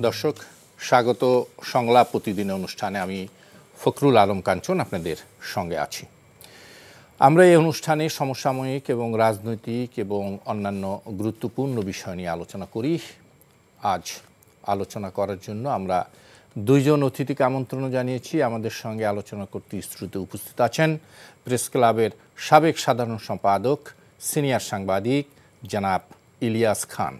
দর্শক, স্বাগত সংলাপ প্রতিদিন অনুষ্ঠানে। আমি ফখরুল আলম কাঞ্চন আপনাদের সঙ্গে আছি। আমরা এই অনুষ্ঠানে সমসাময়িক এবং রাজনৈতিক এবং অন্যান্য গুরুত্বপূর্ণ বিষয় নিয়ে আলোচনা করি। আজ আলোচনা করার জন্য আমরা দুইজন অতিথিকে আমন্ত্রণ জানিয়েছি। আমাদের সঙ্গে আলোচনা করতে স্টুডিওতে উপস্থিত আছেন প্রেস ক্লাবের সাবেক সাধারণ সম্পাদক, সিনিয়র সাংবাদিক জনাব ইলিয়াস খান।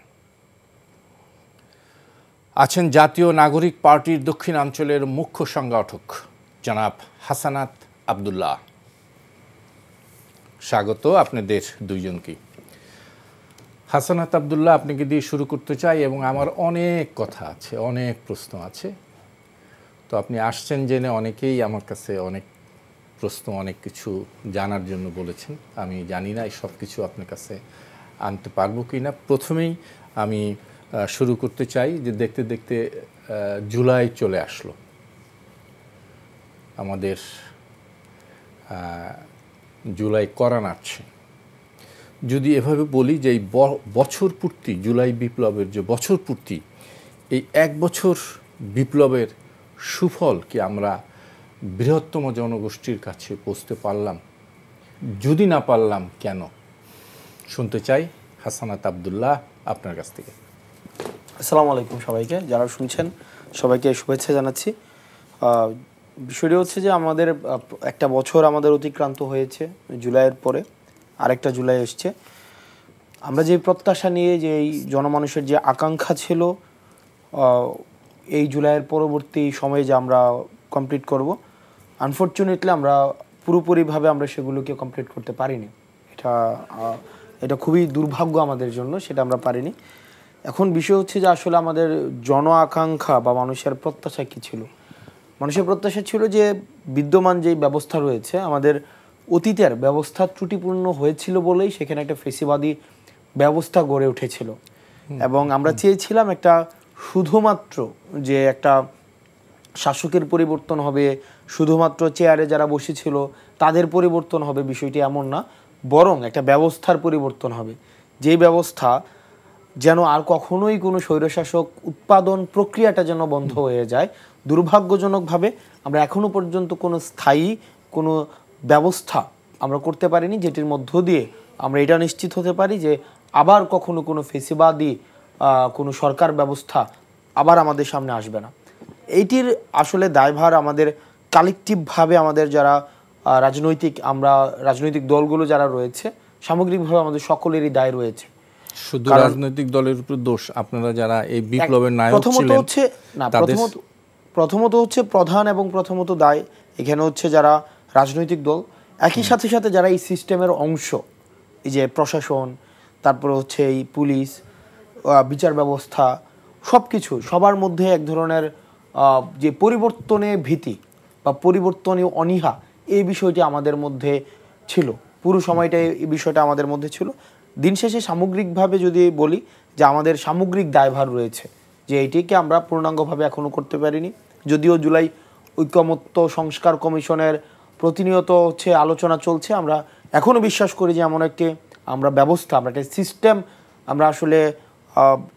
আছেন জাতীয় নাগরিক পার্টির দক্ষিণাঞ্চলের মুখ্য সংগঠক জনাব হাসানাত আবদুল্লাহ। স্বাগত আপনাদের দুইজনকে। হাসানাত আবদুল্লাহ, আপনাকে দিয়ে শুরু করতে চাই এবং আমার অনেক কথা আছে, অনেক প্রশ্ন আছে। তো আপনি আসছেন জেনে অনেকেই আমার কাছে অনেক প্রশ্ন, অনেক কিছু জানার জন্য বলেছেন। আমি জানি না এই সব কিছু আপনার কাছে আনতে পারবো কি না। প্রথমেই আমি শুরু করতে চাই যে দেখতে দেখতে জুলাই চলে আসলো। আমাদের জুলাই করা নাড়ছে। যদি এভাবে বলি যে এই বছর পূর্তি, জুলাই বিপ্লবের যে বছর পূর্তি, এই এক বছর বিপ্লবের সুফল কি আমরা বৃহত্তম জনগোষ্ঠীর কাছে পৌঁছতে পারলাম? যদি না পারলাম কেন? শুনতে চাই হাসানাত আবদুল্লাহ আপনার কাছ থেকে। আসসালামু আলাইকুম সবাইকে, যারা শুনছেন সবাইকে শুভেচ্ছা জানাচ্ছি। বিষয়টি হচ্ছে যে আমাদের একটা বছর আমাদের অতিক্রান্ত হয়েছে, জুলাইয়ের পরে আরেকটা জুলাই এসছে। আমরা যে প্রত্যাশা নিয়ে, যে এই জনমানুষের যে আকাঙ্ক্ষা ছিল এই জুলাইয়ের পরবর্তী সময়ে যে আমরা কমপ্লিট করব, আনফর্চুনেটলি আমরা পুরোপুরিভাবে আমরা সেগুলোকে কমপ্লিট করতে পারিনি। এটা খুবই দুর্ভাগ্য আমাদের জন্য, সেটা আমরা পারিনি। এখন বিষয় হচ্ছে যে আসলে আমাদের জন আকাঙ্ক্ষা বা মানুষের প্রত্যাশা কী ছিল? মানুষের প্রত্যাশা ছিল যে বিদ্যমান যে ব্যবস্থা রয়েছে, আমাদের অতীতের ব্যবস্থা ত্রুটিপূর্ণ হয়েছিল বলেই সেখানে একটা ফেসিবাদী ব্যবস্থা গড়ে উঠেছিল। এবং আমরা চেয়েছিলাম একটা শুধুমাত্র যে একটা শাসকের পরিবর্তন হবে, শুধুমাত্র চেয়ারে যারা বসেছিল তাদের পরিবর্তন হবে, বিষয়টি এমন না, বরং একটা ব্যবস্থার পরিবর্তন হবে। যেই ব্যবস্থা যেন আর কখনোই কোনো স্বৈরশাসক উৎপাদন প্রক্রিয়াটা যেন বন্ধ হয়ে যায়। দুর্ভাগ্যজনকভাবে আমরা এখনো পর্যন্ত কোনো স্থায়ী কোনো ব্যবস্থা আমরা করতে পারিনি, যেটির মধ্য দিয়ে আমরা এটা নিশ্চিত হতে পারি যে আবার কখনো কোনো ফেসিবাদী কোনো সরকার ব্যবস্থা আবার আমাদের সামনে আসবে না। এইটির আসলে দায়ভার আমাদের কালেকটিভভাবে, আমাদের যারা রাজনৈতিক দলগুলো যারা রয়েছে, সামগ্রিকভাবে আমাদের সকলেরই দায় রয়েছে। শুধু রাজনৈতিক দলের উপর দোষ? আপনারা যারা এই বিপ্লবের নায়ক ছিলেন, প্রথমত হচ্ছে প্রধান এবং প্রথমত দায় এখানে হচ্ছে যারা রাজনৈতিক দল, একই সাথে সাথে যারা এই সিস্টেমের অংশ, এই যে প্রশাসন, তারপরে হচ্ছে এই পুলিশ, বিচার ব্যবস্থা, সব কিছু, সবার মধ্যে এক ধরনের যে পরিবর্তনের ভীতি বা পরিবর্তনীয় অনীহা, এই বিষয়টি আমাদের মধ্যে ছিল। পুরো সময়টা এই বিষয়টা আমাদের মধ্যে ছিল। দিন শেষে সামগ্রিকভাবে যদি বলি যে আমাদের সামগ্রিক দায়ভার রয়েছে, যে এইটিকে আমরা পূর্ণাঙ্গভাবে এখনও করতে পারিনি। যদিও জুলাই ঐকমত্য সংস্কার কমিশনের প্রতিনিয়ত হচ্ছে আলোচনা চলছে, আমরা এখনও বিশ্বাস করি যে এমন একটি আমরা ব্যবস্থা, আমরা একটা সিস্টেম আমরা আসলে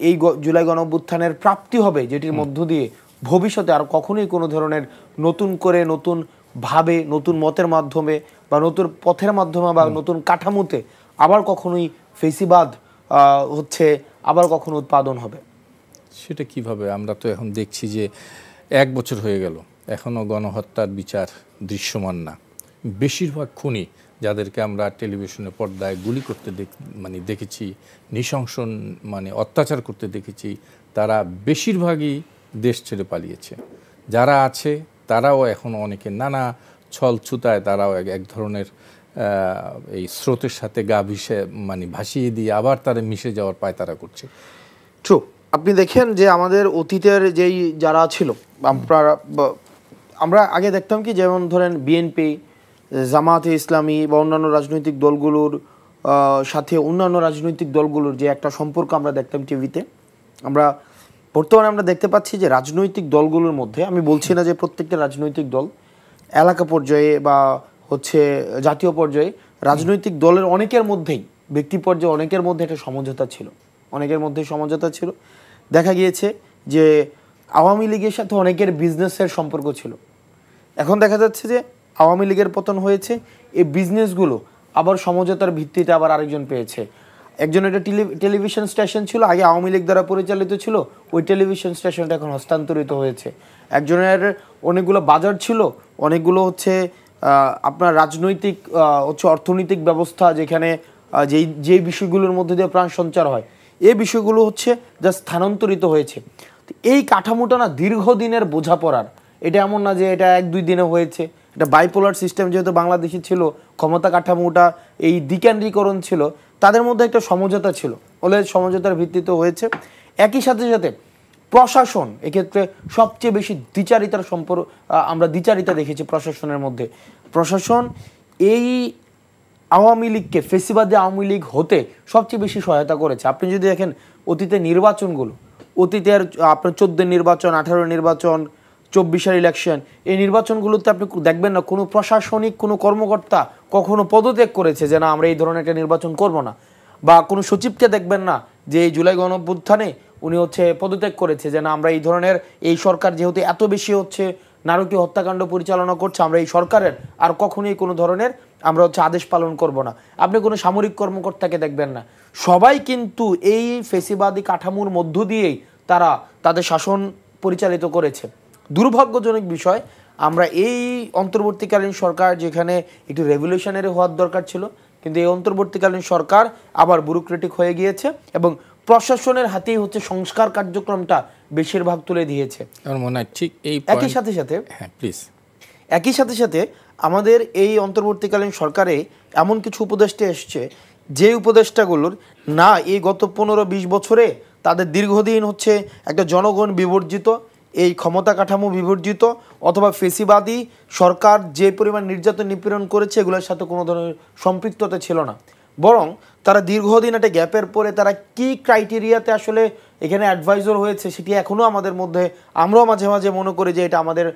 এই জুলাই গণঅভ্যুত্থানের প্রাপ্তি হবে, যেটির মধ্য দিয়ে ভবিষ্যতে আর কখনোই কোনো ধরনের নতুন করে, নতুনভাবে, নতুন মতের মাধ্যমে বা নতুন পথের মাধ্যমে বা নতুন কাঠামোতে আবার কখনোই ফেসিবাদ আবার কখনো উৎপাদন হবে। সেটা কিভাবে? আমরা তো এখন দেখছি যে 1 বছর হয়ে গেল, এখনও গণহত্যার বিচার দৃশ্যমান না। বেশিরভাগ খুনি, যাদেরকে আমরা টেলিভিশনের পর্দায় গুলি করতে দেখেছি, নৃশংস অত্যাচার করতে দেখেছি, তারা বেশিরভাগই দেশ ছেড়ে পালিয়েছে। যারা আছে তারাও এখন অনেকে নানা ছলছুতায় তারাও এক ধরনের এই স্রোতের সাথে গা ভাসিয়ে দিয়ে আবার তারা মিশে যাওয়ার পায়তারা করছে। ট্রু। আপনি দেখেন যে আমাদের অতীতের যেই যারা ছিল, আমরা আগে দেখতাম কি, যেমন ধরেন বিএনপি, জামাতে ইসলামী বা অন্যান্য রাজনৈতিক দলগুলোর সাথে অন্যান্য রাজনৈতিক দলগুলোর যে একটা সম্পর্ক আমরা দেখতাম টিভিতে। বর্তমানে আমরা দেখতে পাচ্ছি যে রাজনৈতিক দলগুলোর মধ্যে, আমি বলছি না যে প্রত্যেকটা রাজনৈতিক দল, এলাকা পর্যায়ে বা জাতীয় পর্যায়ে রাজনৈতিক দলের অনেকের মধ্যেই, ব্যক্তি পর্যায়ে অনেকের মধ্যে একটা সমঝোতা ছিল, দেখা গিয়েছে যে আওয়ামী লীগের সাথে অনেকের বিজনেসের সম্পর্ক ছিল। এখন দেখা যাচ্ছে যে আওয়ামী লীগের পতন হয়েছে, এই বিজনেসগুলো আবার সমঝোতার ভিত্তিতে আবার আরেকজন পেয়েছে। একজন এটা টেলিভিশন স্টেশন ছিল, আগে আওয়ামী লীগ দ্বারা পরিচালিত ছিল, ওই টেলিভিশন স্টেশনটা এখন হস্তান্তরিত হয়েছে। একজনের অনেকগুলো বাজার ছিল, অনেকগুলো হচ্ছে আপনার রাজনৈতিক হচ্ছে অর্থনৈতিক ব্যবস্থা, যেখানে যেই বিষয়গুলোর মধ্যে দিয়ে প্রাণ সঞ্চার হয়, এই বিষয়গুলো হচ্ছে যা স্থানান্তরিত হয়েছে। এই কাঠামোটা না দীর্ঘদিনের বোঝাপড়ার, এটা এমন না যে এটা 1-2 দিনে হয়েছে। এটা বাইপোলার সিস্টেম যেহেতু বাংলাদেশে ছিল, ক্ষমতা কাঠামোটা এই দ্বিকেন্দ্রীকরণ ছিল, তাদের মধ্যে একটা সমঝোতা ছিল, বলে সমঝোতার ভিত্তিতে হয়েছে। একই সাথে সাথে প্রশাসন এক্ষেত্রে সবচেয়ে বেশি দ্বিচারিতার সম্পর্ক, আমরা দ্বিচারিতা দেখেছি প্রশাসনের মধ্যে। প্রশাসন এই আওয়ামী লীগকে, ফেসিবাদী আওয়ামী লীগ হতে সবচেয়ে বেশি সহায়তা করেছে। আপনি যদি দেখেন অতীতে নির্বাচনগুলো, অতীতের আপনার 14 নির্বাচন, 18 নির্বাচন, 24-এর ইলেকশন, এই নির্বাচনগুলোতে আপনি দেখবেন না কোনো প্রশাসনিক কোনো কর্মকর্তা কখনো পদত্যাগ করেছে যে না আমরা এই ধরনের একটা নির্বাচন করব না, বা কোনো সচিবকে দেখবেন না যে এই জুলাই গণঅভ্যুত্থানে উনি হচ্ছে পদত্যাগ করেছে যে না আমরা এই ধরনের, এই সরকার যেহেতু এত বেশি হচ্ছে নারকীয় হত্যাকাণ্ড পরিচালনা করছে, আমরা এই সরকারের আর কখনোই কোনো ধরনের আমরা হচ্ছে আদেশ পালন করব না। আপনি কোনো সামরিক কর্মকর্তাকে দেখবেন না, সবাই কিন্তু এই ফেসিবাদী কাঠামোর মধ্য দিয়েই তারা তাদের শাসন পরিচালিত করেছে। দুর্ভাগ্যজনক বিষয়, আমরা এই অন্তর্বর্তীকালীন সরকার যেখানে একটু রেভলিউশনারি হওয়ার দরকার ছিল, কিন্তু এই অন্তর্বর্তীকালীন সরকার আবার ব্যুরোক্রেটিক হয়ে গিয়েছে এবং প্রশাসনের হাতেই হচ্ছে সংস্কার কার্যক্রমটা বেশিরভাগ তুলে দিয়েছে। আমার মনে হয় ঠিক এই একই সাথে সাথে হ্যাঁ প্লিজ একই সাথে সাথে আমাদের এই অন্তর্বর্তীকালীন সরকারে এমন কিছু উপদেষ্টা এসছে, যে উপদেষ্টাগুলোর না এই গত 15-20 বছরে তাদের দীর্ঘদিন হচ্ছে একটা জনগণ বিবর্জিত, এই ক্ষমতা কাঠামো বিবর্জিত, অথবা ফেসিবাদী সরকার যে পরিমাণ নির্যাতন নিপীড়ন করেছে এগুলোর সাথে কোনো ধরনের সম্পৃক্ততা ছিল না, বরং তারা দীর্ঘদিন একটা গ্যাপের পরে তারা কি ক্রাইটেরিয়াতে আসলে এখানে অ্যাডভাইজার হয়েছে সেটি এখনও আমাদের মধ্যে, আমরাও মাঝে মাঝে মনে করি যে এটা আমাদের,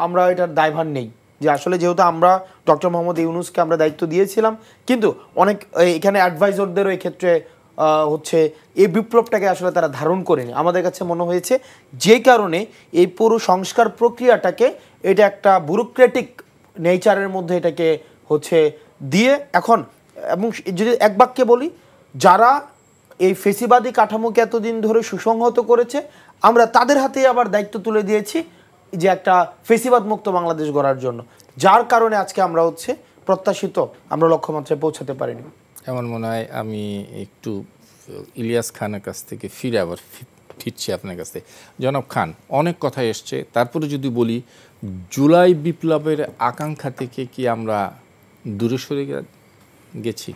আমরা এটার দায়ভার নেই, যে আসলে যেহেতু আমরা ডক্টর মোহাম্মদ ইউনূসকে আমরা দায়িত্ব দিয়েছিলাম, কিন্তু অনেক এখানে অ্যাডভাইজারদেরও এক্ষেত্রে হচ্ছে এই বিপ্লবটাকে আসলে তারা ধারণ করেনি। আমাদের কাছে মনে হয়েছে যে কারণে এই পুরো সংস্কার প্রক্রিয়াটাকে এটা একটা ব্যুরোক্রেটিক নেচারের মধ্যে এটাকে হচ্ছে দিয়ে এখন, এবং যদি এক বাক্যে বলি, যারা এই ফেসিবাদী কাঠামোকে এতদিন ধরে সুসংহত করেছে আমরা তাদের হাতে আবার দায়িত্ব তুলে দিয়েছি যে একটা ফেসিবাদ মুক্ত বাংলাদেশ গড়ার জন্য, যার কারণে আজকে আমরা হচ্ছে প্রত্যাশিত আমরা লক্ষ্যমাত্রায় পৌঁছাতে পারিনি। আমার মনে হয় আমি একটু ইলিয়াস খানের কাছ থেকে ফিরে আবার ফিরছি আপনার কাছে। জনাব খান, অনেক কথা এসছে, তারপরে যদি বলি জুলাই বিপ্লবের আকাঙ্ক্ষা থেকে কি আমরা দূরে সরে গেছি?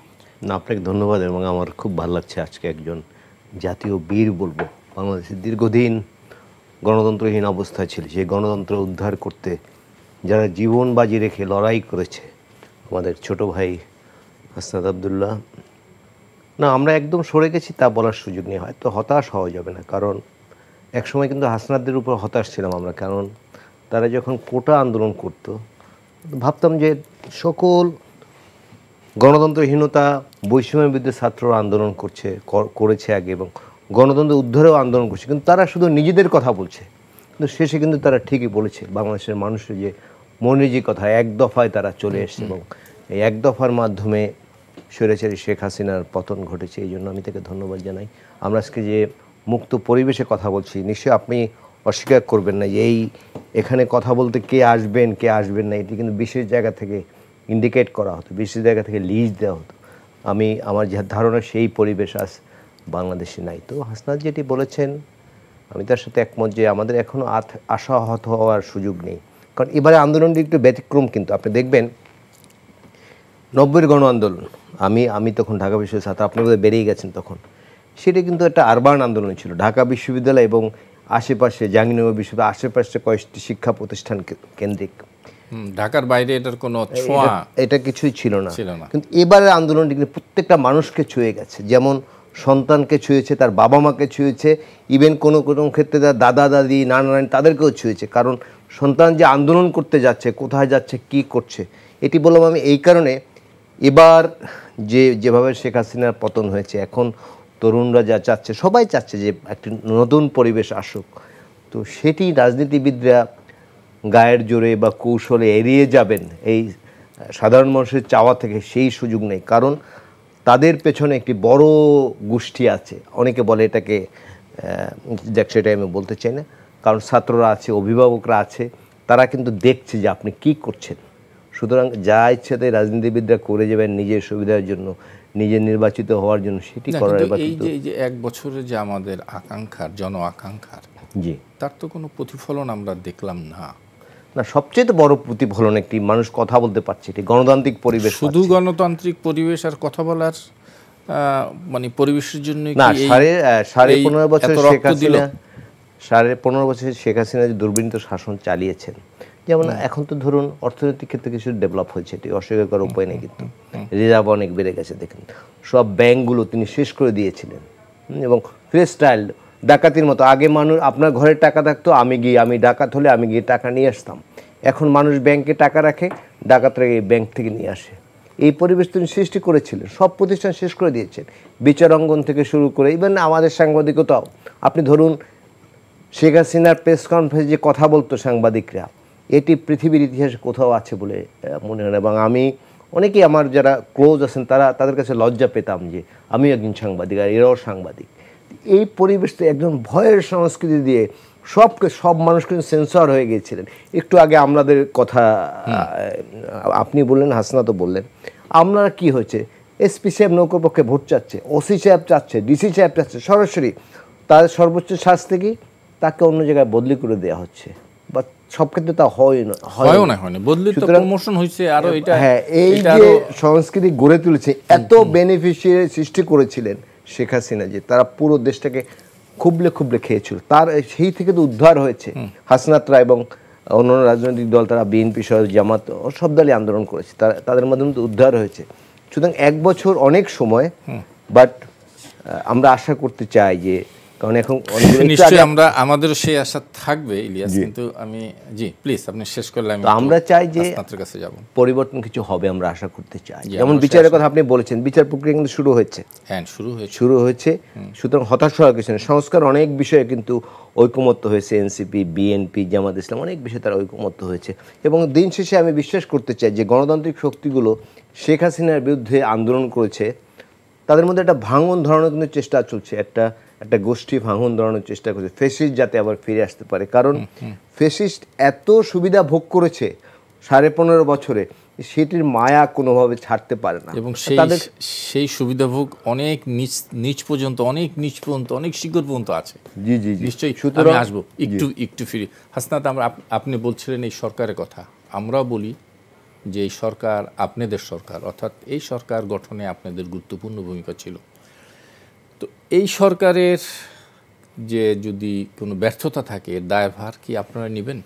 না, আপনাকে ধন্যবাদ, এবং আমার খুব ভালো লাগছে আজকে একজন জাতীয় বীর বলবো, বাংলাদেশের দীর্ঘদিন গণতন্ত্রহীন অবস্থায় ছিল, সেই গণতন্ত্র উদ্ধার করতে যারা জীবন বাজি রেখে লড়াই করেছে, আমাদের ছোট ভাই হাসনাত আবদুল্লাহ। না, আমরা একদম সরে গেছি তা বলার সুযোগ নেই, হয়তো হতাশ হওয়া যাবে না, কারণ একসময় কিন্তু হাসনাতদের উপর হতাশ ছিলাম আমরা, কারণ তারা যখন কোটা আন্দোলন করত ভাবতাম যে সকল গণতন্ত্রহীনতা, বৈষম্যের বিরুদ্ধে ছাত্ররা আন্দোলন করেছে আগে, এবং গণতন্ত্র উদ্ধারেও আন্দোলন করছে, কিন্তু তারা শুধু নিজেদের কথা বলছে, কিন্তু শেষে কিন্তু তারা ঠিকই বলেছে বাংলাদেশের মানুষের যে মনিজি কথা, এক দফায় তারা চলে এসছে, এবং এই এক দফার মাধ্যমে স্বৈরাচারী শেখ হাসিনার পতন ঘটেছে। এই জন্য আমি তাকে ধন্যবাদ জানাই। আমরা আজকে যে মুক্ত পরিবেশে কথা বলছি, নিশ্চয়ই আপনি অস্বীকার করবেন না যে এখানে কথা বলতে কে আসবেন কে আসবেন না, এটি কিন্তু বিশেষ জায়গা থেকে ইন্ডিকেট করা হতো, বিশেষ জায়গা থেকে লিজ দেওয়া হতো। আমার যে ধারণা সেই পরিবেশ আজ বাংলাদেশে নাই। তো হাসনাত যেটি বলেছেন আমি তার সাথে একমত যে আমাদের এখনও আশাহত হওয়ার সুযোগ নেই, কারণ এবারে আন্দোলনটি একটু ব্যতিক্রম। কিন্তু আপনি দেখবেন 90-এর গণ আন্দোলন, আমি তখন ঢাকা বিশ্ববিদ্যালয়ের ছাত্র, আপনি বোধহয় বেরিয়ে গেছেন তখন, সেটা কিন্তু একটা আরবান আন্দোলন ছিল। ঢাকা বিশ্ববিদ্যালয় এবং আশেপাশে জাহাঙ্গীরনগর বিশ্ববিদ্যালয় আশেপাশে কয়েকটি শিক্ষা প্রতিষ্ঠান কেন্দ্রিক, ঢাকার বাইরে এটার কোনো ছোঁয়া এটা কিছুই ছিল না। কিন্তু এবারের আন্দোলনটি কিন্তু প্রত্যেকটা মানুষকে ছুঁয়ে গেছে, যেমন সন্তানকে ছুঁয়েছে, তার বাবা মাকে ছুঁয়েছে, ইভেন কোনো কোনো ক্ষেত্রে তার দাদা দাদি নানা নানি তাদেরকেও ছুঁয়েছে। কারণ সন্তান যে আন্দোলন করতে যাচ্ছে, কোথায় যাচ্ছে, কি করছে, এটি বললাম আমি এই কারণে, এবার যেভাবে শেখ হাসিনার পতন হয়েছে, এখন তরুণরা যা চাচ্ছে, সবাই চাচ্ছে যে একটি নতুন পরিবেশ আসুক। তো সেটি রাজনীতিবিদরা গায়ের জোরে বা কৌশলে এড়িয়ে যাবেন এই সাধারণ মানুষের চাওয়া থেকে, সেই সুযোগ নেই। কারণ তাদের পেছনে একটি বড় গোষ্ঠী আছে, অনেকে বলে এটাকে দেখ, সেটাই আমি বলতে চাই না, কারণ ছাত্ররা আছে, অভিভাবকরা আছে, তারা কিন্তু দেখছে যে আপনি কি করছেন। সুতরাং যা ইচ্ছে তাই রাজনীতিবিদরা করে যাবেন নিজের সুবিধার জন্য, নিজের নির্বাচিত হওয়ার জন্য, সেটি করার এবার এই যে 1 বছরে যে আমাদের আকাঙ্ক্ষার, জন আকাঙ্ক্ষার, জি, তার তো কোনো প্রতিফলন আমরা দেখলাম না। না, সবচেয়ে বড় প্রতিফলন একটি মানুষ কথা বলতে পারছে, এটি গণতান্ত্রিক পরিবেশ। শুধু গণতান্ত্রিক পরিবেশ আর কথা বলার মানে পরিবেশের জন্য না, 15.5 বছর শেখ হাসিনা 15.5 বছর শেখ হাসিনা যে দুর্বিনীত শাসন চালিয়েছেন, যেমন এখন তো ধরুন অর্থনৈতিক ক্ষেত্রে কিছু ডেভেলপ হয়েছে, এটি অস্বীকার করার উপায় নেই, কিন্তু রিজার্ভ অনেক বেড়ে গেছে। দেখেন সব ব্যাংকগুলো তিনি শেষ করে দিয়েছিলেন, এবং ফ্রি স্টাইল ডাকাতির মতো। আগে মানুষ আপনার ঘরে টাকা থাকতো, আমি ডাকাত হলে আমি গিয়ে টাকা নিয়ে আসতাম। এখন মানুষ ব্যাংকে টাকা রাখে, ডাকাতরা গিয়ে ব্যাংক থেকে নিয়ে আসে। এই পরিবেশ তিনি সৃষ্টি করেছিলেন, সব প্রতিষ্ঠান শেষ করে দিয়েছেন, বিচার অঙ্গন থেকে শুরু করে ইভেন আমাদের সাংবাদিকতাও। আপনি ধরুন শেখ হাসিনার প্রেস কনফারেন্সে যে কথা বলতো সাংবাদিকরা, এটি পৃথিবীর ইতিহাসে কোথাও আছে বলে মনে হয় না। এবং আমি অনেকেই আমার যারা ক্লোজ আছেন তাদের কাছে লজ্জা পেতাম যে আমি একজন সাংবাদিক আর এরাও সাংবাদিক। এই পরিবেশ তো একজন ভয়ের সংস্কৃতি দিয়ে সব মানুষ কিন্তু সেন্সর হয়ে গিয়েছিলেন। একটু আগে আমাদের কথা আপনি বললেন, হাসনা তো বললেন, আপনারা কি হয়েছে, এসপি সাহেব নৌকোপক্ষে ভোট চাচ্ছে, ওসি সাহেব চাচ্ছে, ডিসি সাহেব চাচ্ছে, সরাসরি তাদের সর্বোচ্চ শাস্তি কি, তাকে অন্য জায়গায় বদলি করে দেওয়া হচ্ছে। বা সব ক্ষেত্রে তা হয় না, বদলি তো প্রমোশন হয়েছে আরো। এটা হ্যাঁ, এই যে সংস্কৃতি গড়ে তুলেছে, এত বেনিফিশিয়ারি সৃষ্টি করেছিলেন শেখ হাসিনা যে তারা পুরো দেশটাকে খুবলে খেয়েছিল। তার সেই থেকে তো উদ্ধার হয়েছে হাসনাতরা এবং অন্যান্য রাজনৈতিক দল, তারা বিএনপি সহ জামাত সব দলই আন্দোলন করেছে, তাদের মাধ্যমে তো উদ্ধার হয়েছে। সুতরাং 1 বছর অনেক সময়, বাট আমরা আশা করতে চাই যে, কারণ এখন নিশ্চয়ই আমাদের সেই আশা থাকবে ইলিয়াস, কিন্তু আমি প্লিজ আপনি শেষ করলে আমরা চাই যে আপনার কাছে যাব, পরিবর্তন কিছু হবে, আমরা আশা করতে চাই। যেমন বিচারের কথা আপনি বলেছেন, বিচার প্রক্রিয়া কিন্তু শুরু হয়েছে। শুরু হয়েছে। সুতরাং হতাশ হওয়ার কিছু নেই। সংস্কার অনেক বিষয়ে কিন্তু ঐকমত্য হয়েছে, এনসিপি, বিএনপি, জামাত ইসলাম, অনেক বিষয়ে তারা ঐকমত্য হয়েছে। এবং দিন শেষে আমি বিশ্বাস করতে চাই যে গণতান্ত্রিক শক্তিগুলো শেখ হাসিনার বিরুদ্ধে আন্দোলন করেছে, তাদের মধ্যে একটা ভাঙন ধরানোর কিন্তু চেষ্টা চলছে, একটা গোষ্ঠী ভাঙন ধরানোর চেষ্টা করছে, ফেসিস্ট যাতে আবার ফিরে আসতে পারে। কারণ ফেসিস্ট এত সুবিধা ভোগ করেছে 15.5 বছরে, সেটির মায়া কোনোভাবে ছাড়তে পারে না। এবং সেই সুবিধাভোগ অনেক নিচ পর্যন্ত, অনেক শিখর পর্যন্ত আছে। জি, নিশ্চয়ই আমি আসবো একটু ফিরে। হাসনাত, আপনি বলছিলেন এই সরকারের কথা, আমরাও বলি যে এই সরকার আপনাদের সরকার, অর্থাৎ এই সরকার গঠনে আপনাদের গুরুত্বপূর্ণ ভূমিকা ছিল। তো এই সরকারের যে যদি কোনো ব্যর্থতা থাকে, দায়ভার কি আপনারা নেবেন?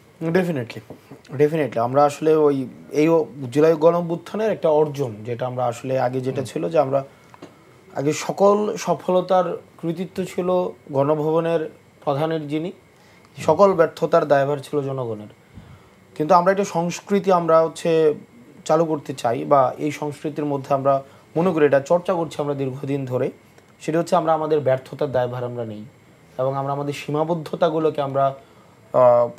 ডেফিনেটলি আমরা আসলে এই জুলাই গণঅভ্যুত্থানের একটা অর্জন, যেটা আমরা আসলে আগে যেটা ছিল যে আমরা আগে সকল সফলতার কৃতিত্ব ছিল গণভবনের প্রধানের, যিনি সকল ব্যর্থতার দায়ভার ছিল জনগণের। কিন্তু আমরা একটা সংস্কৃতি আমরা চালু করতে চাই, বা এই সংস্কৃতির মধ্যে আমরা মনে করি এটা চর্চা করছি আমরা দীর্ঘদিন ধরে, সেটা হচ্ছে আমরা আমাদের ব্যর্থতার দায়ভার আমরা নেই, এবং আমরা আমাদের সীমাবদ্ধতাগুলোকে আমরা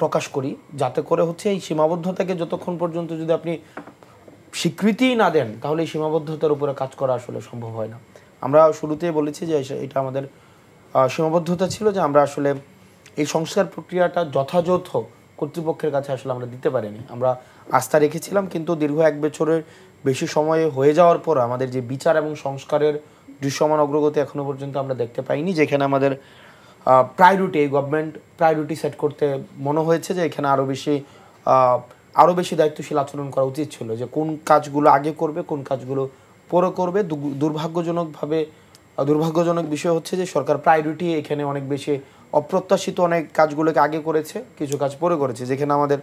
প্রকাশ করি, যাতে করে এই সীমাবদ্ধতাকে যতক্ষণ পর্যন্ত যদি আপনি স্বীকৃতিই না দেন, তাহলে এই সীমাবদ্ধতার উপরে কাজ করা আসলে সম্ভব হয় না। আমরা শুরুতেই বলেছি যে এটা আমাদের সীমাবদ্ধতা ছিল, যে আমরা আসলে এই সংস্কার প্রক্রিয়াটা যথাযথ কর্তৃপক্ষের কাছে আসলে আমরা দিতে পারিনি। আমরা আস্থা রেখেছিলাম, কিন্তু দীর্ঘ 1 বছরের বেশি সময়ে হয়ে যাওয়ার পর আমাদের যে বিচার এবং সংস্কারের দৃশ্যমান অগ্রগতি এখনো পর্যন্ত আমরা দেখতে পাইনি। যেখানে আমাদের প্রায়োরিটি, এই গভর্নমেন্ট প্রায়োরিটি সেট করতে মনে হয়েছে যে এখানে আরও বেশি দায়িত্বশীল আচরণ করা উচিত ছিল, যে কোন কাজগুলো আগে করবে, কোন কাজগুলো পরে করবে। দুর্ভাগ্যজনক বিষয় হচ্ছে যে সরকার প্রায়োরিটি এখানে অনেক বেশি অপ্রত্যাশিত অনেক কাজগুলোকে আগে করেছে, কিছু কাজ পরে করেছে। যেখানে আমাদের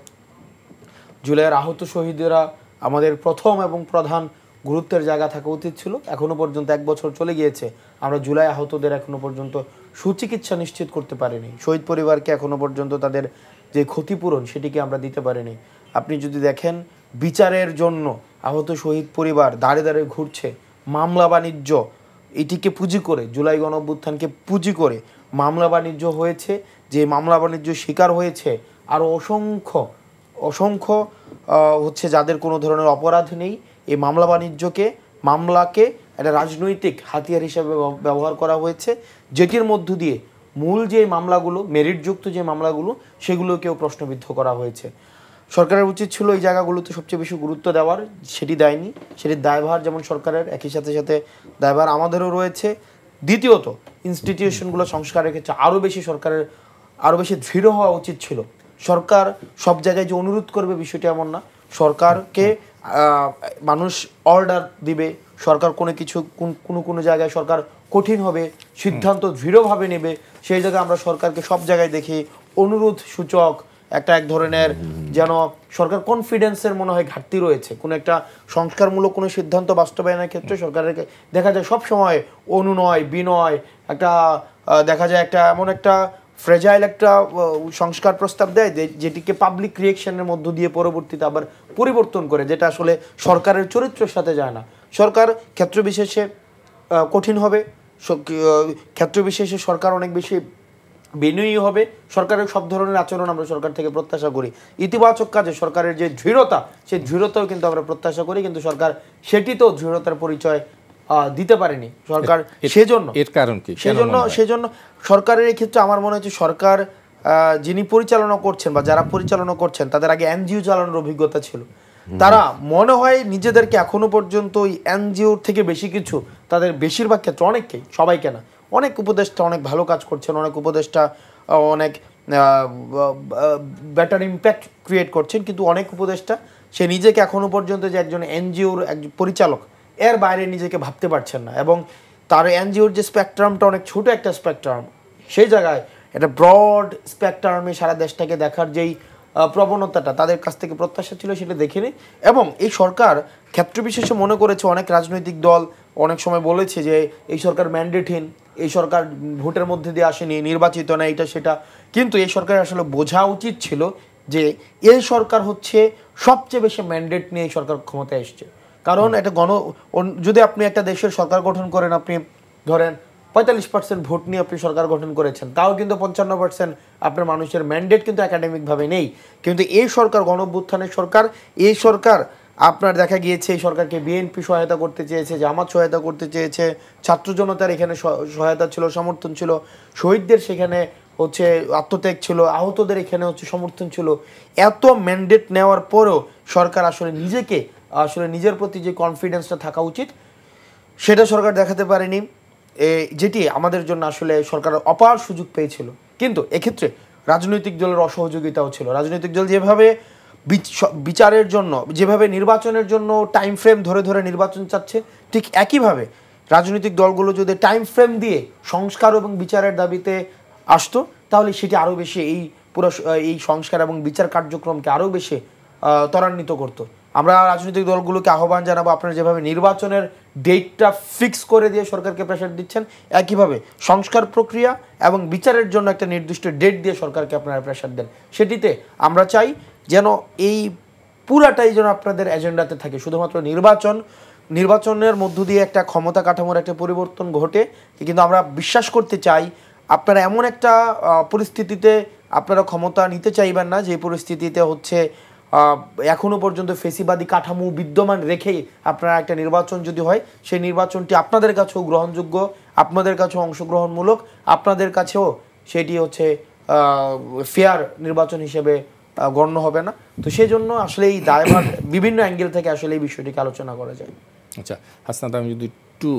জুলাইয়ের আহত শহীদেরা আমাদের প্রথম এবং প্রধান গুরুত্বের জায়গা থাকা উচিত ছিল। এখনো পর্যন্ত 1 বছর চলে গিয়েছে, আমরা জুলাই আহতদের এখনো পর্যন্ত সুচিকিৎসা নিশ্চিত করতে পারিনি। শহীদ পরিবারকে এখনো পর্যন্ত তাদের যে ক্ষতিপূরণ সেটিকে আমরা দিতে পারিনি। আপনি যদি দেখেন, বিচারের জন্য আহত শহীদ পরিবার দাঁড়ে দাঁড়িয়ে ঘুরছে, মামলা বাণিজ্য এটিকে পুঁজি করে, জুলাই গণঅভ্যুত্থানকে পুঁজি করে মামলা বাণিজ্য হয়েছে, যে মামলা বাণিজ্য শিকার হয়েছে আরও অসংখ্য অসংখ্য হচ্ছে যাদের কোনো ধরনের অপরাধ নেই, এই মামলাকে একটা রাজনৈতিক হাতিয়ার হিসেবে ব্যবহার করা হয়েছে, যেটির মধ্য দিয়ে মূল যে মামলাগুলো, মেরিটযুক্ত যে মামলাগুলো, সেগুলোকেও প্রশ্নবিদ্ধ করা হয়েছে। সরকারের উচিত ছিল এই জায়গাগুলোতে সবচেয়ে বেশি গুরুত্ব দেওয়ার, সেটি দেয়নি। সেটির দায়ভার যেমন সরকারের, একই সাথে সাথে দায়ভার আমাদেরও রয়েছে। দ্বিতীয়ত, ইনস্টিটিউশনগুলো সংস্কারের ক্ষেত্রে সরকারের আরও বেশি দৃঢ় হওয়া উচিত ছিল। সরকার সব জায়গায় যে অনুরোধ করবে বিষয়টি এমন না। সরকারকে মানুষ অর্ডার দিবে, সরকার কোনো জায়গায় সরকার কঠিন হবে, সিদ্ধান্ত দৃঢ়ভাবে নেবে, সেই জায়গায় আমরা সরকারকে সব জায়গায় দেখি অনুরোধ সূচক এক ধরনের, যেন সরকার কনফিডেন্সের মনে হয় ঘাটতি রয়েছে। কোনো একটা সংস্কারমূলক কোনো সিদ্ধান্ত বাস্তবায়নের ক্ষেত্রে সরকারের দেখা যায় সবসময় অনুনয় বিনয়, দেখা যায় এমন একটা ফ্রেজাইল একটা সংস্কার প্রস্তাব দেয় যেটিকে পাবলিক রিয়েকশনের মধ্য দিয়ে পরবর্তীতে আবার পরিবর্তন করে, যেটা আসলে সরকারের চরিত্রের সাথে যায় না। সরকার ক্ষেত্রবিশেষে কঠিন হবে, ক্ষেত্রবিশেষে সরকার অনেক বেশি বিনয়ী হবে। সরকারের সব ধরনের আচরণ আমরা সরকার থেকে প্রত্যাশা করি। ইতিবাচক কাজে সরকারের যে দৃঢ়তা, সেই দৃঢ়তাও কিন্তু আমরা প্রত্যাশা করি, কিন্তু সরকার সেটিতেও দৃঢ়তার পরিচয় দিতে পারেনি সরকার। সেজন্য এর কারণ কি? সেজন্য সরকারের এই ক্ষেত্রে আমার মনে হচ্ছে সরকার যিনি পরিচালনা করছেন বা যারা পরিচালনা করছেন তাদের আগে এনজিও চালানোর অভিজ্ঞতা ছিল। তারা মনে হয় নিজেদেরকে এখনো পর্যন্ত ওই এনজিওর থেকে বেশি কিছু, তাদের বেশিরভাগ ক্ষেত্রে, অনেককেই, সবাইকে না, অনেক উপদেষ্টা অনেক ভালো কাজ করছেন, অনেক উপদেষ্টা অনেক বেটার ইম্প্যাক্ট ক্রিয়েট করছেন, কিন্তু অনেক উপদেষ্টা সে নিজেকে এখনো পর্যন্ত যে একজন এনজিওর একজন পরিচালক এর বাইরে নিজেকে ভাবতে পারছেন না। এবং তার এনজিওর যে স্পেকট্রামটা অনেক ছোট একটা স্পেকট্রাম, সেই জায়গায় একটা ব্রড স্পেকট্রামে সারা দেশটাকে দেখার যেই প্রবণতাটা তাদের কাছ থেকে প্রত্যাশা ছিল, সেটা দেখেনি। এবং এই সরকার ক্ষেত্রবিশেষে মনে করেছে, অনেক রাজনৈতিক দল অনেক সময় বলেছে যে এই সরকার ম্যান্ডেটহীন, এই সরকার ভোটের মধ্যে দিয়ে আসেনি, নির্বাচিত না, এটা সেটা। কিন্তু এই সরকারের আসলে বোঝা উচিত ছিল যে এই সরকার হচ্ছে সবচেয়ে বেশি ম্যান্ডেট নিয়ে এই সরকার ক্ষমতায় এসছে। কারণ একটা যদি আপনি একটা দেশের সরকার গঠন করেন, আপনি ধরেন 45% ভোট নিয়ে আপনি সরকার গঠন করেছেন, তাও কিন্তু 55% আপনার মানুষের ম্যান্ডেট কিন্তু একাডেমিকভাবে নেই। কিন্তু এই সরকার গণঅভ্যুত্থানের সরকার, এই সরকার আপনার দেখা গিয়েছে এই সরকারকে বিএনপি সহায়তা করতে চেয়েছে, জামাত সহায়তা করতে চেয়েছে, ছাত্র জনতার এখানে সহায়তা ছিল, সমর্থন ছিল, শহীদদের সেখানে হচ্ছে আত্মত্যাগ ছিল, আহতদের এখানে হচ্ছে সমর্থন ছিল। এত ম্যান্ডেট নেওয়ার পরেও সরকার আসলে নিজের প্রতি যে কনফিডেন্সটা থাকা উচিত সেটা সরকার দেখাতে পারেনি, যেটি আমাদের জন্য আসলে সরকার অপার সুযোগ পেয়েছিল। কিন্তু এক্ষেত্রে রাজনৈতিক দলের অসহযোগিতাও ছিল। রাজনৈতিক দল যেভাবে বিচারের জন্য, যেভাবে নির্বাচনের জন্য টাইম ফ্রেম ধরে ধরে নির্বাচন চাচ্ছে, ঠিক একইভাবে রাজনৈতিক দলগুলো যদি টাইম ফ্রেম দিয়ে সংস্কার এবং বিচারের দাবিতে আসতো, তাহলে সেটি আরও বেশি এই সংস্কার এবং বিচার কার্যক্রমকে আরও বেশি ত্বরান্বিত করতো। আমরা রাজনৈতিক দলগুলোকে আহ্বান জানাবো, আপনারা যেভাবে নির্বাচনের ডেটটা ফিক্স করে দিয়ে সরকারকে প্রেশার দিচ্ছেন, একইভাবে সংস্কার প্রক্রিয়া এবং বিচারের জন্য একটা নির্দিষ্ট ডেট দিয়ে সরকারকে আপনারা প্রেশার দেন। সেটিতে আমরা চাই যেন এই পুরাটাই যেন আপনাদের এজেন্ডাতে থাকে। শুধুমাত্র নির্বাচনের মধ্য দিয়ে একটা ক্ষমতা কাঠামোর একটা পরিবর্তন ঘটে, কিন্তু আমরা বিশ্বাস করতে চাই আপনারা এমন একটা পরিস্থিতিতে আপনারা ক্ষমতা নিতে চাইবেন না যে পরিস্থিতিতে হচ্ছে এখনো পর্যন্ত ফেসিবাদী কাঠামো বিদ্যমান রেখেই আপনারা একটা নির্বাচন যদি হয়, সেই নির্বাচনটি আপনাদের কাছেও গ্রহণযোগ্য, আপনাদের কাছেও অংশগ্রহণমূলক, আপনাদের কাছেও সেটি হচ্ছে ফেয়ার নির্বাচন হিসেবে গণ্য হবে না। তো সেই জন্য আসলে এই দায়ভার বিভিন্ন অ্যাঙ্গেল থেকে আসলে এই বিষয়টিকে আলোচনা করা যায়। আচ্ছা হাসনাত, আমি যদি একটু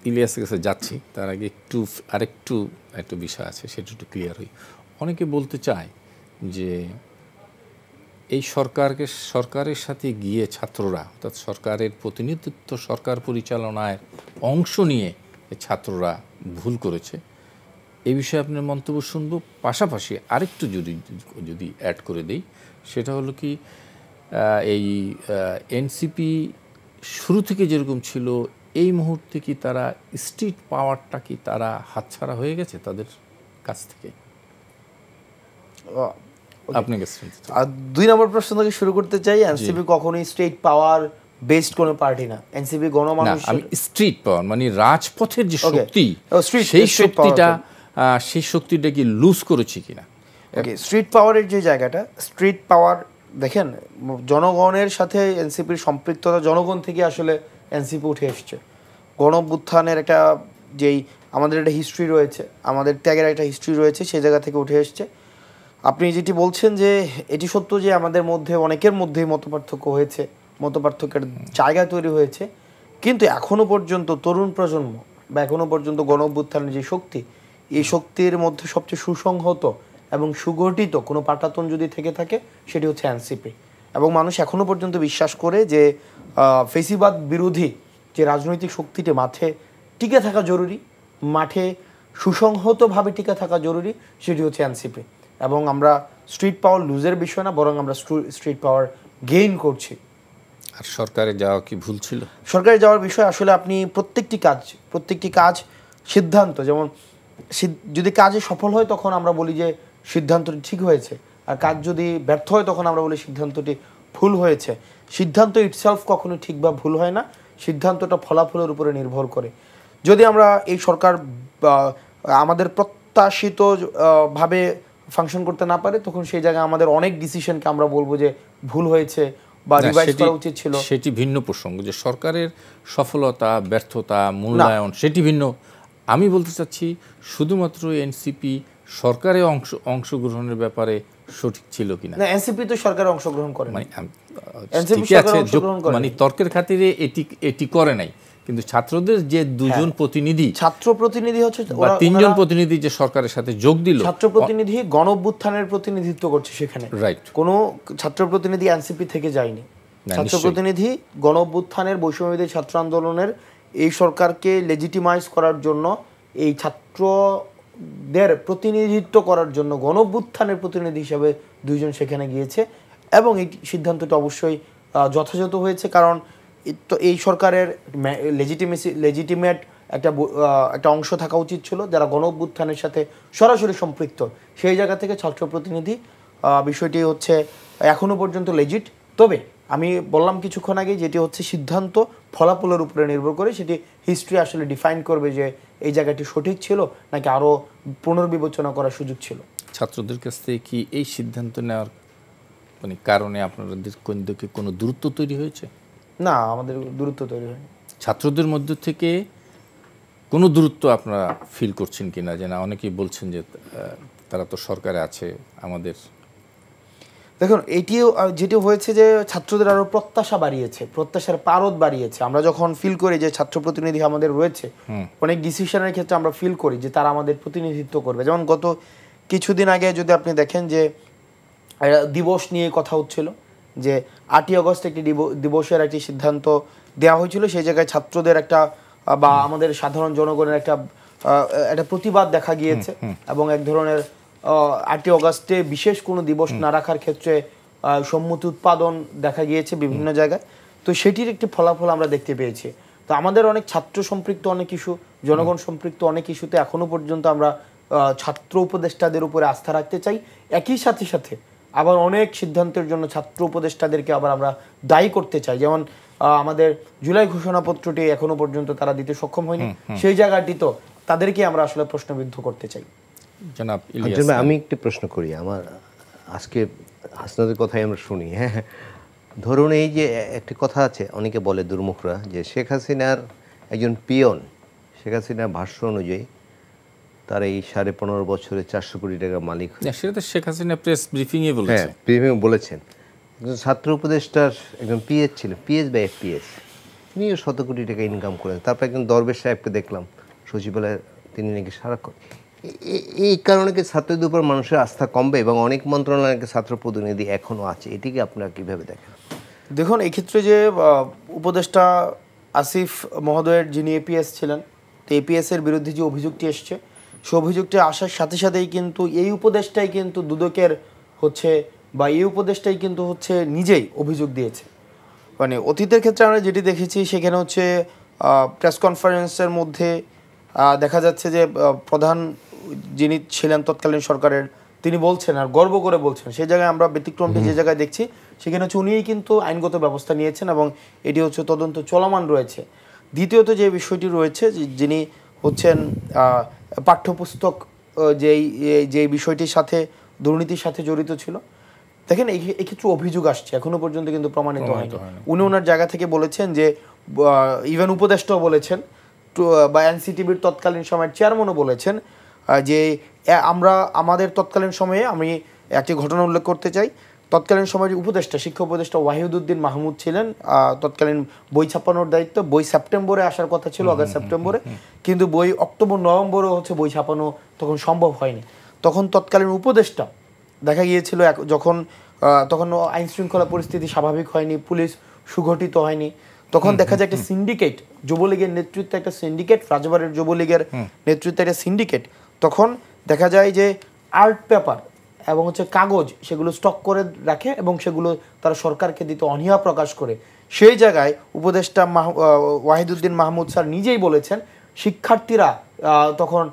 ইলিয়াসের কাছে যাচ্ছি, তার আগে আরেকটু একটা বিষয় আছে, সেটা একটু ক্লিয়ার হই। অনেকে বলতে চায় যে এই সরকারের সাথে গিয়ে ছাত্ররা, অর্থাৎ সরকারের প্রতিনিধিত্ব, সরকার পরিচালনায় অংশ নিয়ে ছাত্ররা ভুল করেছে। এই বিষয়ে আপনার মন্তব্য শুনবো। পাশাপাশি আরেকটু যদি অ্যাড করে দেই, সেটা হলো কি এই এনসিপি শুরু থেকে যেরকম ছিল, এই মুহূর্তে কি তারা স্ট্রিট পাওয়ারটা কি তারা হাতছাড়া হয়ে গেছে তাদের কাছ থেকে? আপনি আর 2 নম্বর প্রশ্ন থেকে শুরু করতে চাই। এনসিপি কখনোই স্টেট পাওয়ার বেসড কোনো পার্টি না। এনসিপি গণমানুষ, আমি স্ট্রিট পাওয়ার মানে রাজপথের যে শক্তি, সেই শক্তিটা সেই শক্তিটা কি লুজ করেছি কিনা? ওকে, স্ট্রিট পাওয়ারের যে জায়গাটা, স্ট্রিট পাওয়ার দেখেন, জনগণের সাথে এনসিপির সম্পৃক্ততা জনগণ থেকে আসলে এনসিপি উঠে এসছে। গণ অভ্যুত্থানের একটা যেই আমাদের একটা হিস্ট্রি রয়েছে, আমাদের ত্যাগের একটা হিস্ট্রি রয়েছে, সেই জায়গা থেকে উঠে এসছে। আপনি যেটি বলছেন যে এটি সত্য যে আমাদের মধ্যে অনেকের মধ্যেই মতপার্থক্য হয়েছে, মতপার্থক্যের জায়গা তৈরি হয়েছে, কিন্তু এখনও পর্যন্ত তরুণ প্রজন্ম বা এখনও পর্যন্ত গণ অভ্যুত্থানের যে শক্তি, এই শক্তির মধ্যে সবচেয়ে সুসংহত এবং সুগঠিত কোনো পাটাতন যদি থেকে থাকে সেটি হচ্ছে এনসিপি। এবং মানুষ এখনও পর্যন্ত বিশ্বাস করে যে ফেসিবাদ বিরোধী যে রাজনৈতিক শক্তিটি মাঠে টিকে থাকা জরুরি, মাঠে সুসংহতভাবে টিকে থাকা জরুরি, সেটি হচ্ছে এনসিপি। এবং আমরা স্ট্রিট পাওয়ার লুজের বিষয় না, বরং আমরা স্ট্রিট পাওয়ার গেইন করছি। আর সরকারে যাওয়া কি ভুল ছিল? সরকারে যাওয়ার বিষয় আসলে আপনি প্রত্যেকটি কাজ সিদ্ধান্ত, যেমন যদি কাজে সফল হয় তখন আমরা বলি যে সিদ্ধান্তটি ঠিক হয়েছে, আর কাজ যদি ব্যর্থ হয় তখন আমরা বলি সিদ্ধান্তটি ভুল হয়েছে। সিদ্ধান্ত ইটসেলফ কখনো ঠিক বা ভুল হয় না, সিদ্ধান্তটা ফলাফলের উপরে নির্ভর করে। যদি আমরা এই সরকার আমাদের প্রত্যাশিত ভাবে ফাংশন করতে না পারে, তখন সেই জায়গায় আমাদের অনেক ডিসিশনকে আমরা বলবো যে ভুল হয়েছে বা রিভাইজ করা উচিত ছিল। সেটি ভিন্ন প্রসঙ্গ, যে সরকারের সফলতা ব্যর্থতা মূল্যায়ন সেটি ভিন্ন। আমি বলতে চাচ্ছি শুধুমাত্র এনসিপি সরকারে অংশগ্রহণের ব্যাপারে সঠিক ছিল কিনা। না, এনসিপি তো সরকারে অংশগ্রহণ করে, মানে তর্কের খাতিরে এটি করে নাই, কিন্তু ছাত্রদের যে দুজন প্রতিনিধি, ছাত্র প্রতিনিধি হচ্ছে বা তিনজন প্রতিনিধি যে সরকারের সাথে যোগ দিল, ছাত্র প্রতিনিধি গণ অভ্যুত্থানের প্রতিনিধিত্ব করছে সেখানে, রাইট। কোনো ছাত্র প্রতিনিধি এনসিপি থেকে যায়নি। ছাত্র প্রতিনিধি গণ অভ্যুত্থানের বৈষম্যবিরোধী ছাত্র আন্দোলনের এই সরকারকে লেজিটিমাইজ করার জন্য, এই ছাত্রদের প্রতিনিধিত্ব করার জন্য গণ অভ্যুত্থানের প্রতিনিধি হিসাবে দুইজন সেখানে গিয়েছে। এবং এই সিদ্ধান্তটা অবশ্যই যথাযথ হয়েছে, কারণ এই সরকারের লেজিটিমেট একটা অংশ থাকা উচিত ছিল যারা গণ অভ্যুত্থানের সাথে সরাসরি সম্পৃক্ত। সেই জায়গা থেকে ছাত্র প্রতিনিধি বিষয়টি হচ্ছে এখনো পর্যন্ত লেজিট। তবে আমি বললাম কিছুক্ষণ আগে, যেটি হচ্ছে সিদ্ধান্ত ফলাফলের উপরে নির্ভর করে, সেটি হিস্ট্রি আসলে ডিফাইন করবে যে এই জায়গাটি সঠিক ছিল নাকি আরও পুনর্বিবেচনা করার সুযোগ ছিল। ছাত্রদের কাছ থেকে কি এই সিদ্ধান্ত নেওয়ার মানে কারণে আপনাদের কোনো দূরত্ব তৈরি হয়েছে? না, আমাদের দূরত্ব তৈরি হয়নি। ছাত্রদের মধ্য থেকে কোনো দূরত্ব আপনারা ফিল করছেন কিনা? যে না, অনেকেই বলছেন যে তারা তো সরকারে আছে আমাদের। দেখুন, যেটি হয়েছে যে ছাত্রদের আরও প্রত্যাশা বাড়িয়েছে, প্রত্যাশার পারদ বাড়িয়েছে। আমরা যখন ফিল করি যে ছাত্র প্রতিনিধি আমাদের রয়েছে, অনেক ডিসিশনের ক্ষেত্রে আমরা ফিল করি যে তারা আমাদের প্রতিনিধিত্ব করবে। যেমন গত কিছুদিন আগে যদি আপনি দেখেন যে দিবস নিয়ে কথা হচ্ছিল, যে 8ই আগস্ট একটি দিবসের একটি সিদ্ধান্ত দেওয়া হয়েছিল, সেই জায়গায় ছাত্রদের একটা বা আমাদের সাধারণ জনগণের একটা প্রতিবাদ দেখা গিয়েছে। এবং এক ধরনের 8ই আগস্টে বিশেষ কোনো দিবস না রাখার ক্ষেত্রে সম্মতি উৎপাদন দেখা গিয়েছে বিভিন্ন জায়গায়। তো সেটির একটি ফলাফল আমরা দেখতে পেয়েছি। তো আমাদের অনেক ছাত্র সম্পৃক্ত অনেক ইস্যু, জনগণ সম্পৃক্ত অনেক ইস্যুতে এখনো পর্যন্ত আমরা ছাত্র উপদেষ্টাদের উপরে আস্থা রাখতে চাই। একই সাথে সাথে আবার অনেক সিদ্ধান্তের জন্য ছাত্র উপদেষ্টাদেরকে আবার আমরা দায়ী করতে চাই। যেমন আমাদের জুলাই ঘোষণাপত্রটি এখনো পর্যন্ত তারা দিতে সক্ষম হয়নি, সেই জায়গাটি তো তাদেরকে আমরা আসলে প্রশ্নবিদ্ধ করতে চাই। জনাব ইলিয়াস, আমি একটি প্রশ্ন করি। আমার আজকে হাসনাতের কথাই আমরা শুনি। হ্যাঁ, ধরুন এই যে একটি কথা আছে, অনেকে বলে দুর্মুখরা, যে শেখ হাসিনার একজন পিয়ন, শেখ হাসিনার ভাষ্য অনুযায়ী তার এই 15.5 বছরে 400 কোটি টাকার মালিক। সেটা তো শেখ হাসিনা প্রেস ব্রিফিংয়ে বলেছেন। হ্যাঁ, ব্রিফিংয়ে বলেছেন। একজন ছাত্র উপদেষ্টার একজন পিএস ছিল, পিএস বা এফপিএস, তিনিও 100 কোটি টাকা ইনকাম করেন। তারপর একজন দরবেশ সাহেবকে দেখলাম সচিবালয়ে, তিনি নাকি সারাক্ষণ। এই কারণে কি ছাত্রদের উপর মানুষের আস্থা কমবে? এবং অনেক মন্ত্রণালয়ের ছাত্র প্রতিনিধি এখনও আছে, এটিকে আপনারা কীভাবে দেখেন? দেখুন, এই ক্ষেত্রে যে উপদেষ্টা আসিফ মহোদয়ের যিনি এপিএস ছিলেন, তো এপিএসের বিরুদ্ধে যে অভিযোগটি এসছে, সে অভিযোগটি আসার সাথে সাথেই কিন্তু এই উপদেষ্টাই কিন্তু দুদকের হচ্ছে, বা এই উপদেষ্টাই কিন্তু হচ্ছে নিজেই অভিযোগ দিয়েছে। মানে অতীতের ক্ষেত্রে আমরা যেটি দেখেছি, সেখানে হচ্ছে প্রেস কনফারেন্সের মধ্যে দেখা যাচ্ছে যে প্রধান যিনি ছিলেন তৎকালীন সরকারের, তিনি বলছেন আর গর্ব করে বলছেন। সেই জায়গায় আমরা ব্যতিক্রমটি যে জায়গায় দেখছি, সেখানে হচ্ছে উনিই কিন্তু আইনগত ব্যবস্থা নিয়েছেন এবং এটি হচ্ছে তদন্ত চলমান রয়েছে। দ্বিতীয়ত যে বিষয়টি রয়েছে, যিনি হচ্ছেন পাঠ্যপুস্তক যে বিষয়টির সাথে দুর্নীতির সাথে জড়িত ছিল, দেখেন এক্ষেত্রে অভিযোগ আসছে, এখনো পর্যন্ত কিন্তু প্রমাণিত হয়নি। উনি ওনার জায়গা থেকে বলেছেন যে, ইভেন উপদেষ্টাও বলেছেন বা এনসিটিভির তৎকালীন সময়ের চেয়ারম্যানও বলেছেন যে আমাদের তৎকালীন সময়ে আমি একটি ঘটনা উল্লেখ করতে চাই। তৎকালীন সময়ের উপদেষ্টা, শিক্ষা উপদেষ্টা ওয়াহিদুদ্দিন মাহমুদ ছিলেন। তৎকালীন বই ছাপানোর দায়িত্ব, বই সেপ্টেম্বরে আসার কথা ছিল, আগস্ট সেপ্টেম্বরে, কিন্তু বই অক্টোবর নভেম্বরে হচ্ছে বই ছাপানো তখন সম্ভব হয়নি। তখন তৎকালীন উপদেষ্টা দেখা গিয়েছিল তখন আইন শৃঙ্খলা পরিস্থিতি স্বাভাবিক হয়নি, পুলিশ সুগঠিত হয়নি, তখন দেখা যায় একটা সিন্ডিকেট, যুবলীগের নেতৃত্বে একটা সিন্ডিকেট, রাজবাড়ির যুবলীগের নেতৃত্বে একটা সিন্ডিকেট, তখন দেখা যায় যে আর্ট পেপার এবং হচ্ছে কাগজ সেগুলো স্টক করে রাখে এবং সেগুলো তারা সরকারকে দিতে অনীহা প্রকাশ করে। সেই জায়গায় উপদেষ্টা ওয়াহিদুদ্দিন মাহমুদ স্যার নিজেই বলেছেন শিক্ষার্থীরা তখন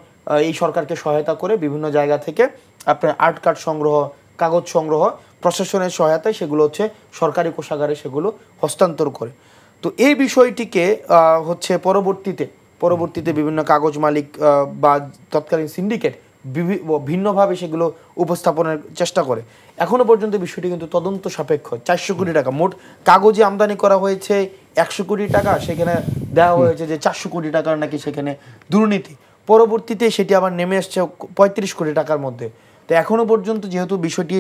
এই সরকারকে সহায়তা করে বিভিন্ন জায়গা থেকে আপনার আর্ট কার্ড সংগ্রহ, কাগজ সংগ্রহ, প্রশাসনের সহায়তায় সেগুলো হচ্ছে সরকারি কোষাগারে সেগুলো হস্তান্তর করে। তো এই বিষয়টিকে হচ্ছে পরবর্তীতে বিভিন্ন কাগজ মালিক বা তৎকালীন সিন্ডিকেট ভিন্নভাবে সেগুলো উপস্থাপনের চেষ্টা করে। এখনো পর্যন্ত বিষয়টি কিন্তু তদন্ত সাপেক্ষ। 400 কোটি টাকা মোট কাগজে আমদানি করা হয়েছে, 100 কোটি টাকা সেখানে দেওয়া হয়েছে যে 400 কোটি টাকার নাকি সেখানে দুর্নীতি। পরবর্তীতে সেটি আবার নেমে আসছে 35 কোটি টাকার মধ্যে। তো এখনো পর্যন্ত যেহেতু বিষয়টি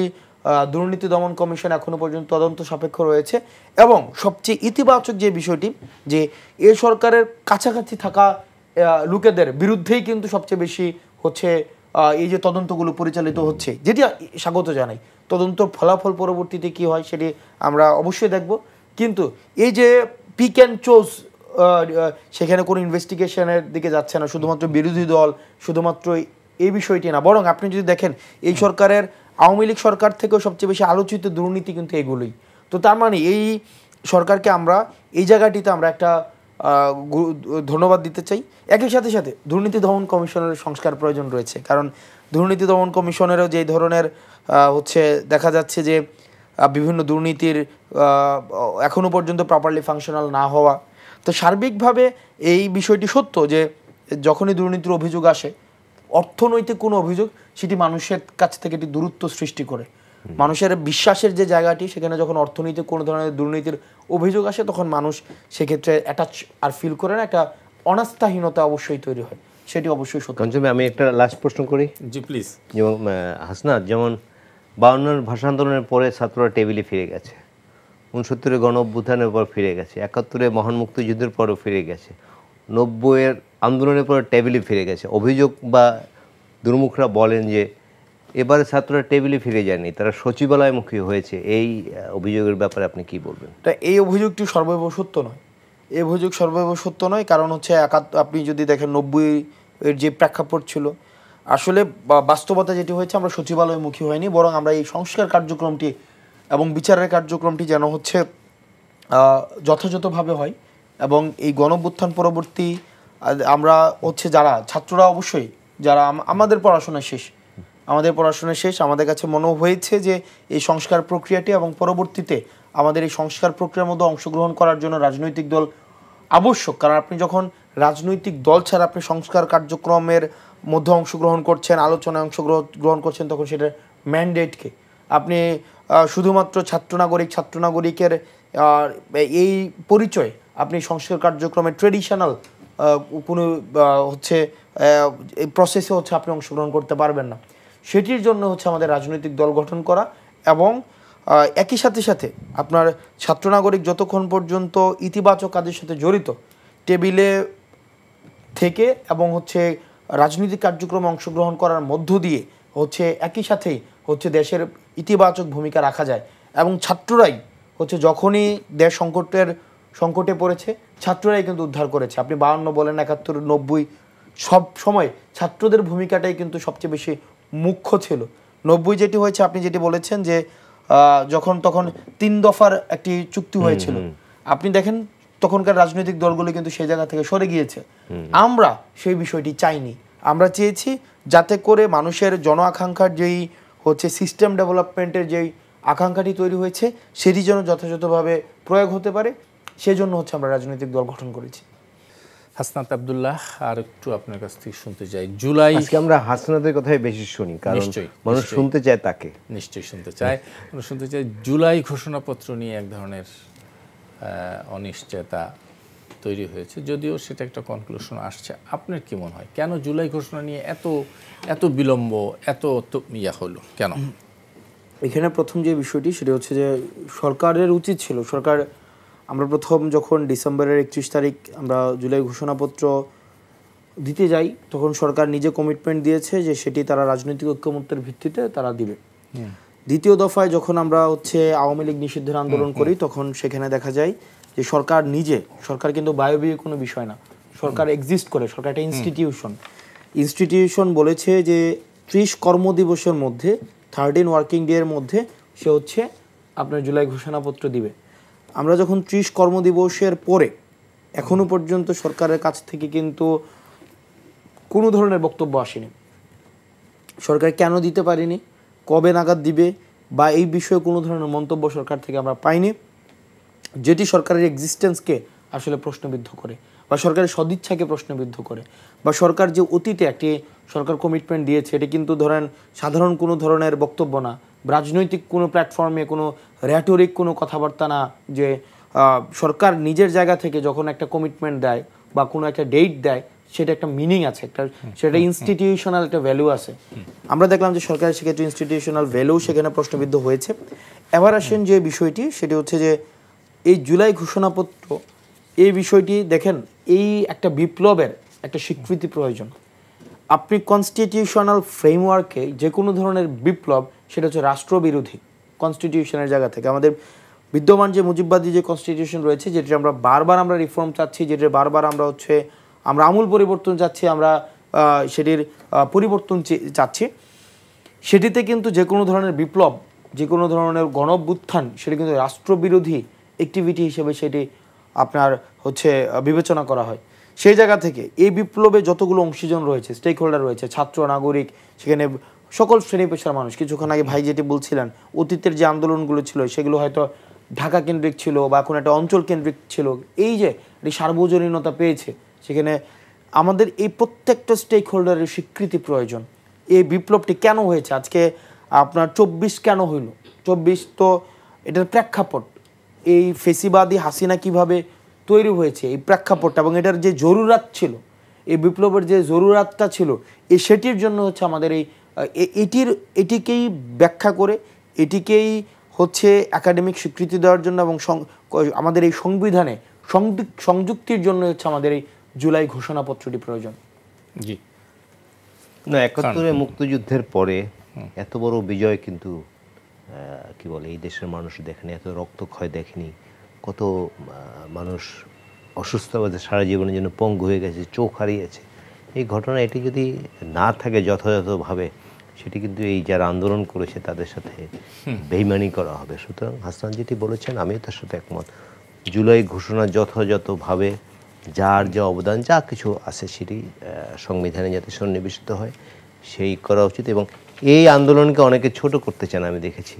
দুর্নীতি দমন কমিশন এখনো পর্যন্ত তদন্ত সাপেক্ষ রয়েছে, এবং সবচেয়ে ইতিবাচক যে বিষয়টি যে এই সরকারের কাছাকাছি থাকা লোকেদের বিরুদ্ধেই কিন্তু সবচেয়ে বেশি হচ্ছে এই যে তদন্তগুলো পরিচালিত হচ্ছে, যেটি স্বাগত জানাই। তদন্ত ফলাফল পরবর্তীতে কি হয় সেটি আমরা অবশ্যই দেখব, কিন্তু এই যে পিক অ্যান্ড চুজ সেখানে কোনো ইনভেস্টিগেশনের দিকে যাচ্ছে না, শুধুমাত্র বিরোধী দল, শুধুমাত্র এই বিষয়টি না, বরং আপনি যদি দেখেন এই সরকারের আওয়ামী লীগ সরকার থেকেও সবচেয়ে বেশি আলোচিত দুর্নীতি কিন্তু এগুলোই। তো তার মানে এই সরকারকে আমরা এই জায়গাটিতে আমরা একটা ধন্যবাদ দিতে চাই। একই সাথে সাথে দুর্নীতি দমন কমিশনের সংস্কার প্রয়োজন রয়েছে, কারণ দুর্নীতি দমন কমিশনেরও যে ধরনের হচ্ছে দেখা যাচ্ছে যে বিভিন্ন দুর্নীতির এখনও পর্যন্ত প্রপারলি ফাংশনাল না হওয়া। তো সার্বিকভাবে এই বিষয়টি সত্য যে যখনই দুর্নীতির অভিযোগ আসে, অর্থনৈতিক কোনো অভিযোগ, সেটি মানুষের কাছ থেকে একটি দূরত্ব সৃষ্টি করে। মানুষের বিশ্বাসের যে জায়গাটি, সেখানে যখন অর্থনৈতিক কোনো ধরনের দুর্নীতির অভিযোগ আসে তখন মানুষ সেক্ষেত্রে অ্যাটাচ আর ফিল করে না, একটা অনাস্থাহীনতা অবশ্যই তৈরি হয়, সেটি অবশ্যই সত্য। আমি একটা লাস্ট প্রশ্ন করি। জি প্লিজ। যেমন হাসনাত, যেমন 52-এর ভাষা আন্দোলনের পরে ছাত্ররা টেবিলে ফিরে গেছে, 69-এ গণ অভ্যুত্থানের পর ফিরে গেছে, 71-এ মহান মুক্তিযুদ্ধের পরও ফিরে গেছে, 90-এর আন্দোলনের পরে টেবিলে ফিরে গেছে। অভিযোগ বা দুর্মুখরা বলেন যে এবারে ছাত্ররা টেবিলে ফিরে যায়নি, তারা সচিবালয়মুখী হয়েছে। এই অভিযোগের ব্যাপারে আপনি কি বলবেন? এই অভিযোগটি সর্বৈব সত্য নয়, এই অভিযোগ সর্বৈব সত্য নয়, কারণ হচ্ছে আপনি যদি দেখেন 90-এর যে প্রেক্ষাপট ছিল, আসলে বাস্তবতা যেটি হয়েছে আমরা সচিবালয়মুখী হয়নি, বরং আমরা এই সংস্কার কার্যক্রমটি এবং বিচারের কার্যক্রমটি যেন হচ্ছে যথাযথভাবে হয়, এবং এই গণঅভ্যুত্থান পরবর্তী আমরা হচ্ছে যারা ছাত্ররা অবশ্যই যারা আমাদের পড়াশোনা শেষ, আমাদের কাছে মনে হয়েছে যে এই সংস্কার প্রক্রিয়াটি এবং পরবর্তীতে আমাদের এই সংস্কার প্রক্রিয়ার মধ্যে অংশগ্রহণ করার জন্য রাজনৈতিক দল আবশ্যক। কারণ আপনি যখন রাজনৈতিক দল ছাড়া আপনি সংস্কার কার্যক্রমের মধ্যে অংশগ্রহণ করছেন, আলোচনায় অংশগ্রহণ করছেন, তখন সেটার ম্যান্ডেটকে আপনি শুধুমাত্র ছাত্রনাগরিকের এই পরিচয় আপনি সংস্কার কার্যক্রমের ট্রেডিশনাল কোনো হচ্ছে এই প্রসেসে হচ্ছে আপনি অংশগ্রহণ করতে পারবেন না। সেটির জন্য হচ্ছে আমাদের রাজনৈতিক দল গঠন করা, এবং একই সাথে আপনার ছাত্রনাগরিক যতক্ষণ পর্যন্ত ইতিবাচক কাজের সাথে জড়িত টেবিলে থেকে এবং হচ্ছে রাজনৈতিক কার্যক্রমে অংশগ্রহণ করার মধ্য দিয়ে হচ্ছে একই সাথেই হচ্ছে দেশের ইতিবাচক ভূমিকা রাখা যায়। এবং ছাত্ররাই হচ্ছে যখনই দেশ সংকটে পড়েছে, ছাত্ররাই কিন্তু উদ্ধার করেছে। আপনি 52 বলেন, 71, 90 সব সময় ছাত্রদের ভূমিকাটাই কিন্তু সবচেয়ে বেশি মুখ্য ছিল। 90 যেটি হয়েছে, আপনি যেটি বলেছেন যে যখন তখন 3 দফার একটি চুক্তি হয়েছিল, আপনি দেখেন তখনকার রাজনৈতিক দলগুলো কিন্তু সেই জায়গা থেকে সরে গিয়েছে। আমরা সেই বিষয়টি চাইনি, আমরা চেয়েছি যাতে করে মানুষের জন আকাঙ্ক্ষার যেই হচ্ছে সিস্টেম ডেভেলপমেন্টের যেই আকাঙ্ক্ষাটি তৈরি হয়েছে সেটি যেন যথাযথভাবে প্রয়োগ হতে পারে, সেজন্য হচ্ছে আমরা রাজনৈতিক দল গঠন করেছি। হাসনাত আব্দুল্লাহ, আর একটু আপনার কাছ থেকে শুনতে চাই জুলাই। আজকে আমরা হাসনাতের কথাই বেশি শুনি, কারণ মানুষ শুনতে চায় তাকে। নিশ্চয়ই শুনতে চায়, মানুষ শুনতে চায়। জুলাই ঘোষণাপত্র নিয়ে এক ধরনের অনিশ্চয়তা তৈরি হয়েছে, যদিও সেটা একটা কনক্লুশন আসছে। আপনার কি মনে হয় কেন জুলাই ঘোষণা নিয়ে এত বিলম্ব, এত ইয়া হলো কেন? এখানে প্রথম যে বিষয়টি সেটা হচ্ছে যে সরকারের উচিত ছিল, আমরা প্রথম যখন ডিসেম্বরের 31 তারিখ আমরা জুলাই ঘোষণাপত্র দিতে যাই, তখন সরকার নিজে কমিটমেন্ট দিয়েছে যে সেটি তারা রাজনৈতিক ঐক্যমত্যের ভিত্তিতে তারা দিবে। দ্বিতীয় দফায় যখন আমরা আওয়ামী লীগ নিষিদ্ধের আন্দোলন করি, তখন সেখানে দেখা যায় যে সরকার কিন্তু বায়বীয় কোনো বিষয় না, সরকার এক্সিস্ট করে, সরকার একটা ইনস্টিটিউশন বলেছে যে 30 কর্মদিবসের মধ্যে 13 ওয়ার্কিং ডে এর মধ্যে সে আপনার জুলাই ঘোষণাপত্র দিবে। আমরা যখন 30 কর্মদিবসের পরে এখনো পর্যন্ত সরকারের কাছ থেকে কিন্তু কোনো ধরনের বক্তব্য আসেনি। সরকার কেন দিতে পারেনি, কবে নাগাদ দিবে, বা এই বিষয়ে কোনো ধরনের মন্তব্য সরকার থেকে আমরা পাইনি, যেটি সরকারের এক্সিস্টেন্সকে আসলে প্রশ্নবিদ্ধ করে, বা সরকারের সদিচ্ছাকে প্রশ্নবিদ্ধ করে, বা সরকার যে অতীতে একটি সরকার কমিটমেন্ট দিয়েছে এটি কিন্তু ধরেন সাধারণ কোনো ধরনের বক্তব্য না, রাজনৈতিক কোনো প্ল্যাটফর্মে কোনো র্যাটোরিক কোনো কথাবার্তা না, যে সরকার নিজের জায়গা থেকে যখন একটা কমিটমেন্ট দেয় বা কোনো একটা ডেট দেয় সেটা একটা মিনিং আছে, সেটা ইনস্টিটিউশনাল একটা ভ্যালু আছে। আমরা দেখলাম যে সরকারের সেক্ষেত্রে ইনস্টিটিউশনাল ভ্যালু সেখানে প্রশ্নবিদ্ধ হয়েছে। এবার আসেন যে বিষয়টি, সেটি হচ্ছে যে এই জুলাই ঘোষণাপত্র, এই বিষয়টি দেখেন, এই একটা বিপ্লবের একটা স্বীকৃতি প্রয়োজন। আপনি কনস্টিটিউশনাল ফ্রেমওয়ার্কে যে কোনো ধরনের বিপ্লব সেটা হচ্ছে রাষ্ট্রবিরোধী কনস্টিটিউশনের জায়গা থেকে। আমাদের বিদ্যমান যে মুজিববাদী যে কনস্টিটিউশন রয়েছে, যেটি আমরা বারবার রিফর্ম চাচ্ছি, যেটি বারবার আমরা আমূল পরিবর্তন চাচ্ছি, আমরা সেটির পরিবর্তন চাচ্ছি, সেটিতে কিন্তু যে কোনো ধরনের বিপ্লব, যে কোনো ধরনের গণঅভ্যুত্থান সেটি কিন্তু রাষ্ট্রবিরোধী অ্যাক্টিভিটি হিসেবে সেটি আপনার বিবেচনা করা হয়। সেই জায়গা থেকে এই বিপ্লবে যতগুলো অংশীজন রয়েছে, স্টেক হোল্ডার রয়েছে, ছাত্র, নাগরিক, সেখানে সকল শ্রেণী পেশার মানুষ। কিছুক্ষণ আগে ভাই যেটি বলছিলেন, অতীতের যে আন্দোলনগুলো ছিল সেগুলো হয়তো ঢাকা কেন্দ্রিক ছিল বা কোনো একটা অঞ্চল কেন্দ্রিক ছিল, এই যে এটি সার্বজনীনতা পেয়েছে, সেখানে আমাদের এই প্রত্যেকটা স্টেক হোল্ডারের স্বীকৃতি প্রয়োজন। এই বিপ্লবটি কেন হয়েছে, আজকে আপনার 24 কেন হইল, 24 তো এটার প্রেক্ষাপট, এই ফেসিবাদী হাসিনা কিভাবে তৈরি হয়েছে, এই প্রেক্ষাপটটা এবং এটার যে জরুরাত ছিল, এই বিপ্লবের যে জরুরাতটা ছিল, সেটির জন্য আমাদের এটিকেই ব্যাখ্যা করে, এটিকেই একাডেমিক স্বীকৃতি দেওয়ার জন্য এবং আমাদের এই সংবিধানে সংযুক্তির জন্য আমাদের এই জুলাই ঘোষণাপত্রটি প্রয়োজন। জি না, 71-এ মুক্তিযুদ্ধের পরে এত বড় বিজয় কিন্তু কি বলে এই দেশের মানুষ দেখেনি, এত রক্তক্ষয় দেখেনি, কত মানুষ অসুস্থ অবস্থায় সারা জীবনের জন্য পঙ্গু হয়ে গেছে, চোখ হারিয়েছে। এই ঘটনা এটি যদি না থাকে যথাযথভাবে, সেটি কিন্তু এই যারা আন্দোলন করেছে তাদের সাথে বেইমানি করা হবে। সুতরাং হাসান যেটি বলেছেন আমিও তার সাথে একমত। জুলাই ঘোষণা যথাযথভাবে যার যা অবদান যা কিছু আছে সেটি সংবিধানে যাতে সন্নিবেশিত হয় সেই করা উচিত। এবং এই আন্দোলনকে অনেকে ছোট করতে চান, আমি দেখেছি,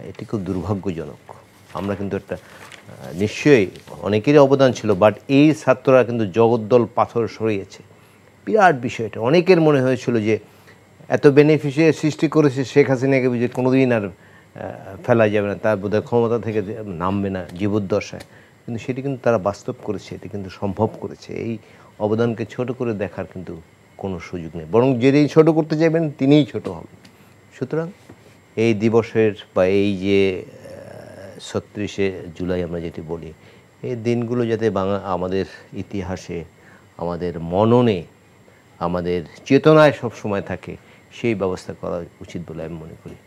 এটি খুব দুর্ভাগ্যজনক। আমরা কিন্তু একটা নিশ্চয়ই অনেকেরই অবদান ছিল, বাট এই ছাত্ররা কিন্তু জগদ্দল পাথর সরিয়েছে, বিরাট বিষয়টা। অনেকের মনে হয়েছিল যে এত বেনিফিশিয়ারি সৃষ্টি করেছে শেখ হাসিনাকে, যে কোনোদিন আর ফেলা যাবে না, তার বোধহয় ক্ষমতা থেকে নামবে না জীবদ্দশায়, কিন্তু সেটি কিন্তু তারা বাস্তব করেছে, এটি কিন্তু সম্ভব করেছে। এই অবদানকে ছোট করে দেখার কিন্তু কোনো সুযোগ নেই, বরং যিনি ছোট করতে চাইবেন তিনিই ছোট হবেন। সুতরাং এই দিবসের বা এই যে 36শে জুলাই আমরা যেটি বলি, এই দিনগুলো যাতে আমাদের ইতিহাসে, আমাদের মননে, আমাদের চেতনায় সব সময় থাকে, সেই ব্যবস্থা করা উচিত বলে আমি মনে করি।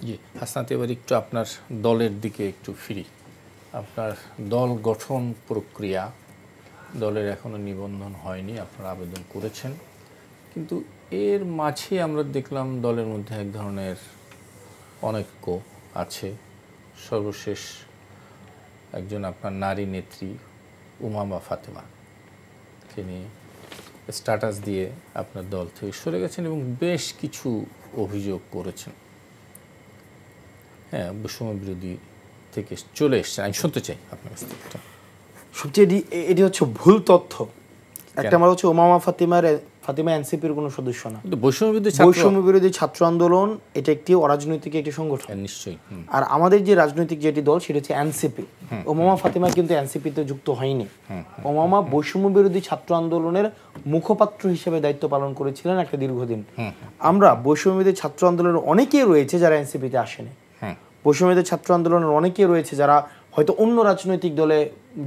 জি হাসনাত, এবার একটু আপনার দলের দিকে একটু ফিরি। আপনার দল গঠন প্রক্রিয়া, দলের এখনও নিবন্ধন হয়নি, আপনারা আবেদন করেছেন, কিন্তু এর মাঝে আমরা দেখলাম দলের মধ্যে এক ধরনের অনৈক্য আছে। সর্বশেষ একজন আপনার নারী নেত্রী উমামা ফাতেমা, তিনি স্ট্যাটাস দিয়ে আপনার দল থেকে সরে গেছেন এবং বেশ কিছু অভিযোগ করেছেন। হ্যাঁ, বৈষম্য বিরোধী থেকে চলে এসছেন। আমি শুনতে চাই আপনার কাছ থেকে। সবচেয়ে এটি হচ্ছে ভুল তথ্য। একটা আমার হচ্ছে ওমামা ফাতিমা এনসিপির কোনো সদস্য না। বৈষম্য বিরোধী ছাত্র আন্দোলন এটা একটি অরাজনৈতিক একটি সংগঠন নিশ্চয়ই। আর আমাদের যে রাজনৈতিক যেটি দল সেটা হচ্ছে এনসিপি। ওমামা ফাতিমা কিন্তু এনসিপিতে যুক্ত হয়নি। ওমামা বৈষম্য বিরোধী ছাত্র আন্দোলনের মুখপাত্র হিসেবে দায়িত্ব পালন করেছিলেন একটা দীর্ঘদিন। আমরা বৈষম্য বিরোধী ছাত্র আন্দোলনের অনেকেই রয়েছে যারা এনসিপিতে আসেনি। বৈষম্য বিরোধী ছাত্র আন্দোলনের অনেকেই রয়েছে যারা হয়তো অন্য রাজনৈতিক দলে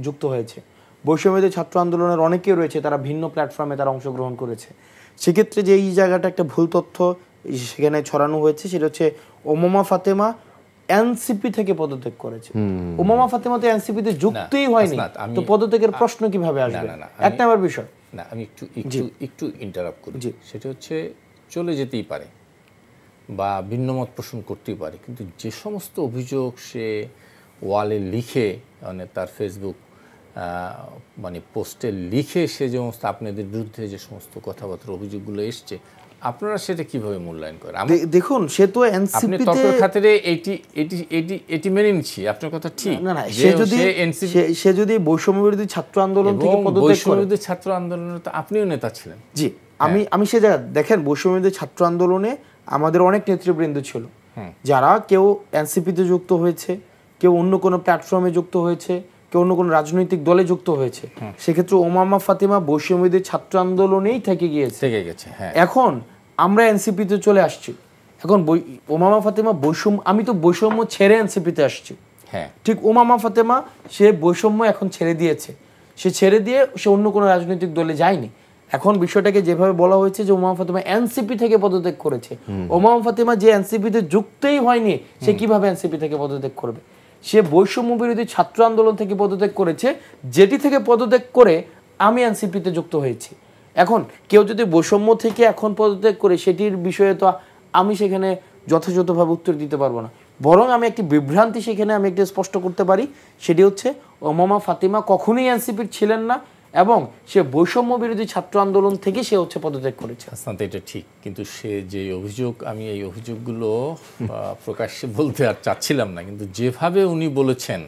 যুক্ত হয়েছে। বৈষম্য বিরোধী ছাত্র আন্দোলনের অনেকেই রয়েছে তারা ভিন্ন প্ল্যাটফর্মে তারা অংশগ্রহণ করেছে। সেক্ষেত্রে যে এই জায়গাটা একটা ভুল তথ্য সেখানে ছড়ানো হয়েছে সেটা হচ্ছে ওমামা ফাতেমা এনসিপি থেকে পদত্যাগ করেছে। ওমামা ফাতেমা তো এনসিপিতে যুক্তই হয়নি, তো পদত্যাগের প্রশ্ন কিভাবে আসবে? এক নাম্বার বিষয়। না, আমি একটু ইন্টারাপ্ট করি। সেটা হচ্ছে চলে যেতেই পারে বা ভিন্নমত পোষণ করতেই পারে, কিন্তু যে সমস্ত অভিযোগ সে ওয়ালে লিখে মানে তার ফেসবুক মানে পোস্টে লিখে সে যে সমস্ত আপনাদের বিরুদ্ধে যে সমস্ত কথাবার্তার অভিযোগগুলো এসছে, আপনারা সেটা কিভাবে মূল্যায়ন করেন? দেখুন, সে তো এনসিপিতে তর্কের খাতিরে এটি মেনে নিচ্ছি, আপনার কথা ঠিক। না, সে যদি বৈষম্য বিরোধী ছাত্র আন্দোলন থেকে পদত্যাগ করে, বৈষম্য বিরোধী ছাত্র আন্দোলনের তো আপনিও নেতা ছিলেন। জি, আমি সে জায়গা দেখেন, বৈষম্য বিরোধী ছাত্র আন্দোলনে আমাদের অনেক নেতৃবৃন্দ ছিল যারা কেউ এনসিপিতে যুক্ত হয়েছে, কেউ অন্য কোনো প্ল্যাটফর্মে যুক্ত হয়েছে, কেউ অন্য কোনো রাজনৈতিক দলে যুক্ত হয়েছে। সেক্ষেত্রে ওমামা ফাতিমা বৈষম্য বিরোধী ছাত্র আন্দোলনেই থেকে গেছে। এখন আমরা এনসিপিতে চলে আসছি। এখন ওমামা ফাতিমা আমি তো বৈষম্য ছেড়ে এনসিপিতে আসছি। ঠিক ওমামা ফাতিমা সে বৈষম্য এখন ছেড়ে দিয়েছে, সে ছেড়ে দিয়ে সে অন্য কোনো রাজনৈতিক দলে যায়নি। এখন বিষয়টাকে যেভাবে বলা হয়েছে যে ওমামা ফাতিমা এনসিপি থেকে পদত্যাগ করেছে, ওমামা ফাতিমা যে এনসিপিতে যুক্তই হয়নি সে কিভাবে এনসিপি থেকে পদত্যাগ করবে? সে বৈষম্য বিরোধী ছাত্র আন্দোলন থেকে পদত্যাগ করেছে, যেটি থেকে পদত্যাগ করে আমি এনসিপিতে যুক্ত হয়েছি। এখন কেউ যদি বৈষম্য থেকে এখন পদত্যাগ করে সেটির বিষয়ে তো আমি সেখানে যথাযথভাবে উত্তর দিতে পারবো না, বরং আমি একটি বিভ্রান্তি সেখানে আমি একটি স্পষ্ট করতে পারি। সেটি হচ্ছে ওমামা ফাতিমা কখনোই এনসিপির ছিলেন না এবং সে বৈষম্য বিরোধী ছাত্র আন্দোলন থেকে সে হচ্ছে পদত্যাগ করেছে। এটা ঠিক, কিন্তু সে যে অভিযোগ, আমি এই অভিযোগগুলো প্রকাশ্যে বলতে আর চাচ্ছিলাম না, কিন্তু যেভাবে উনি বলেছেন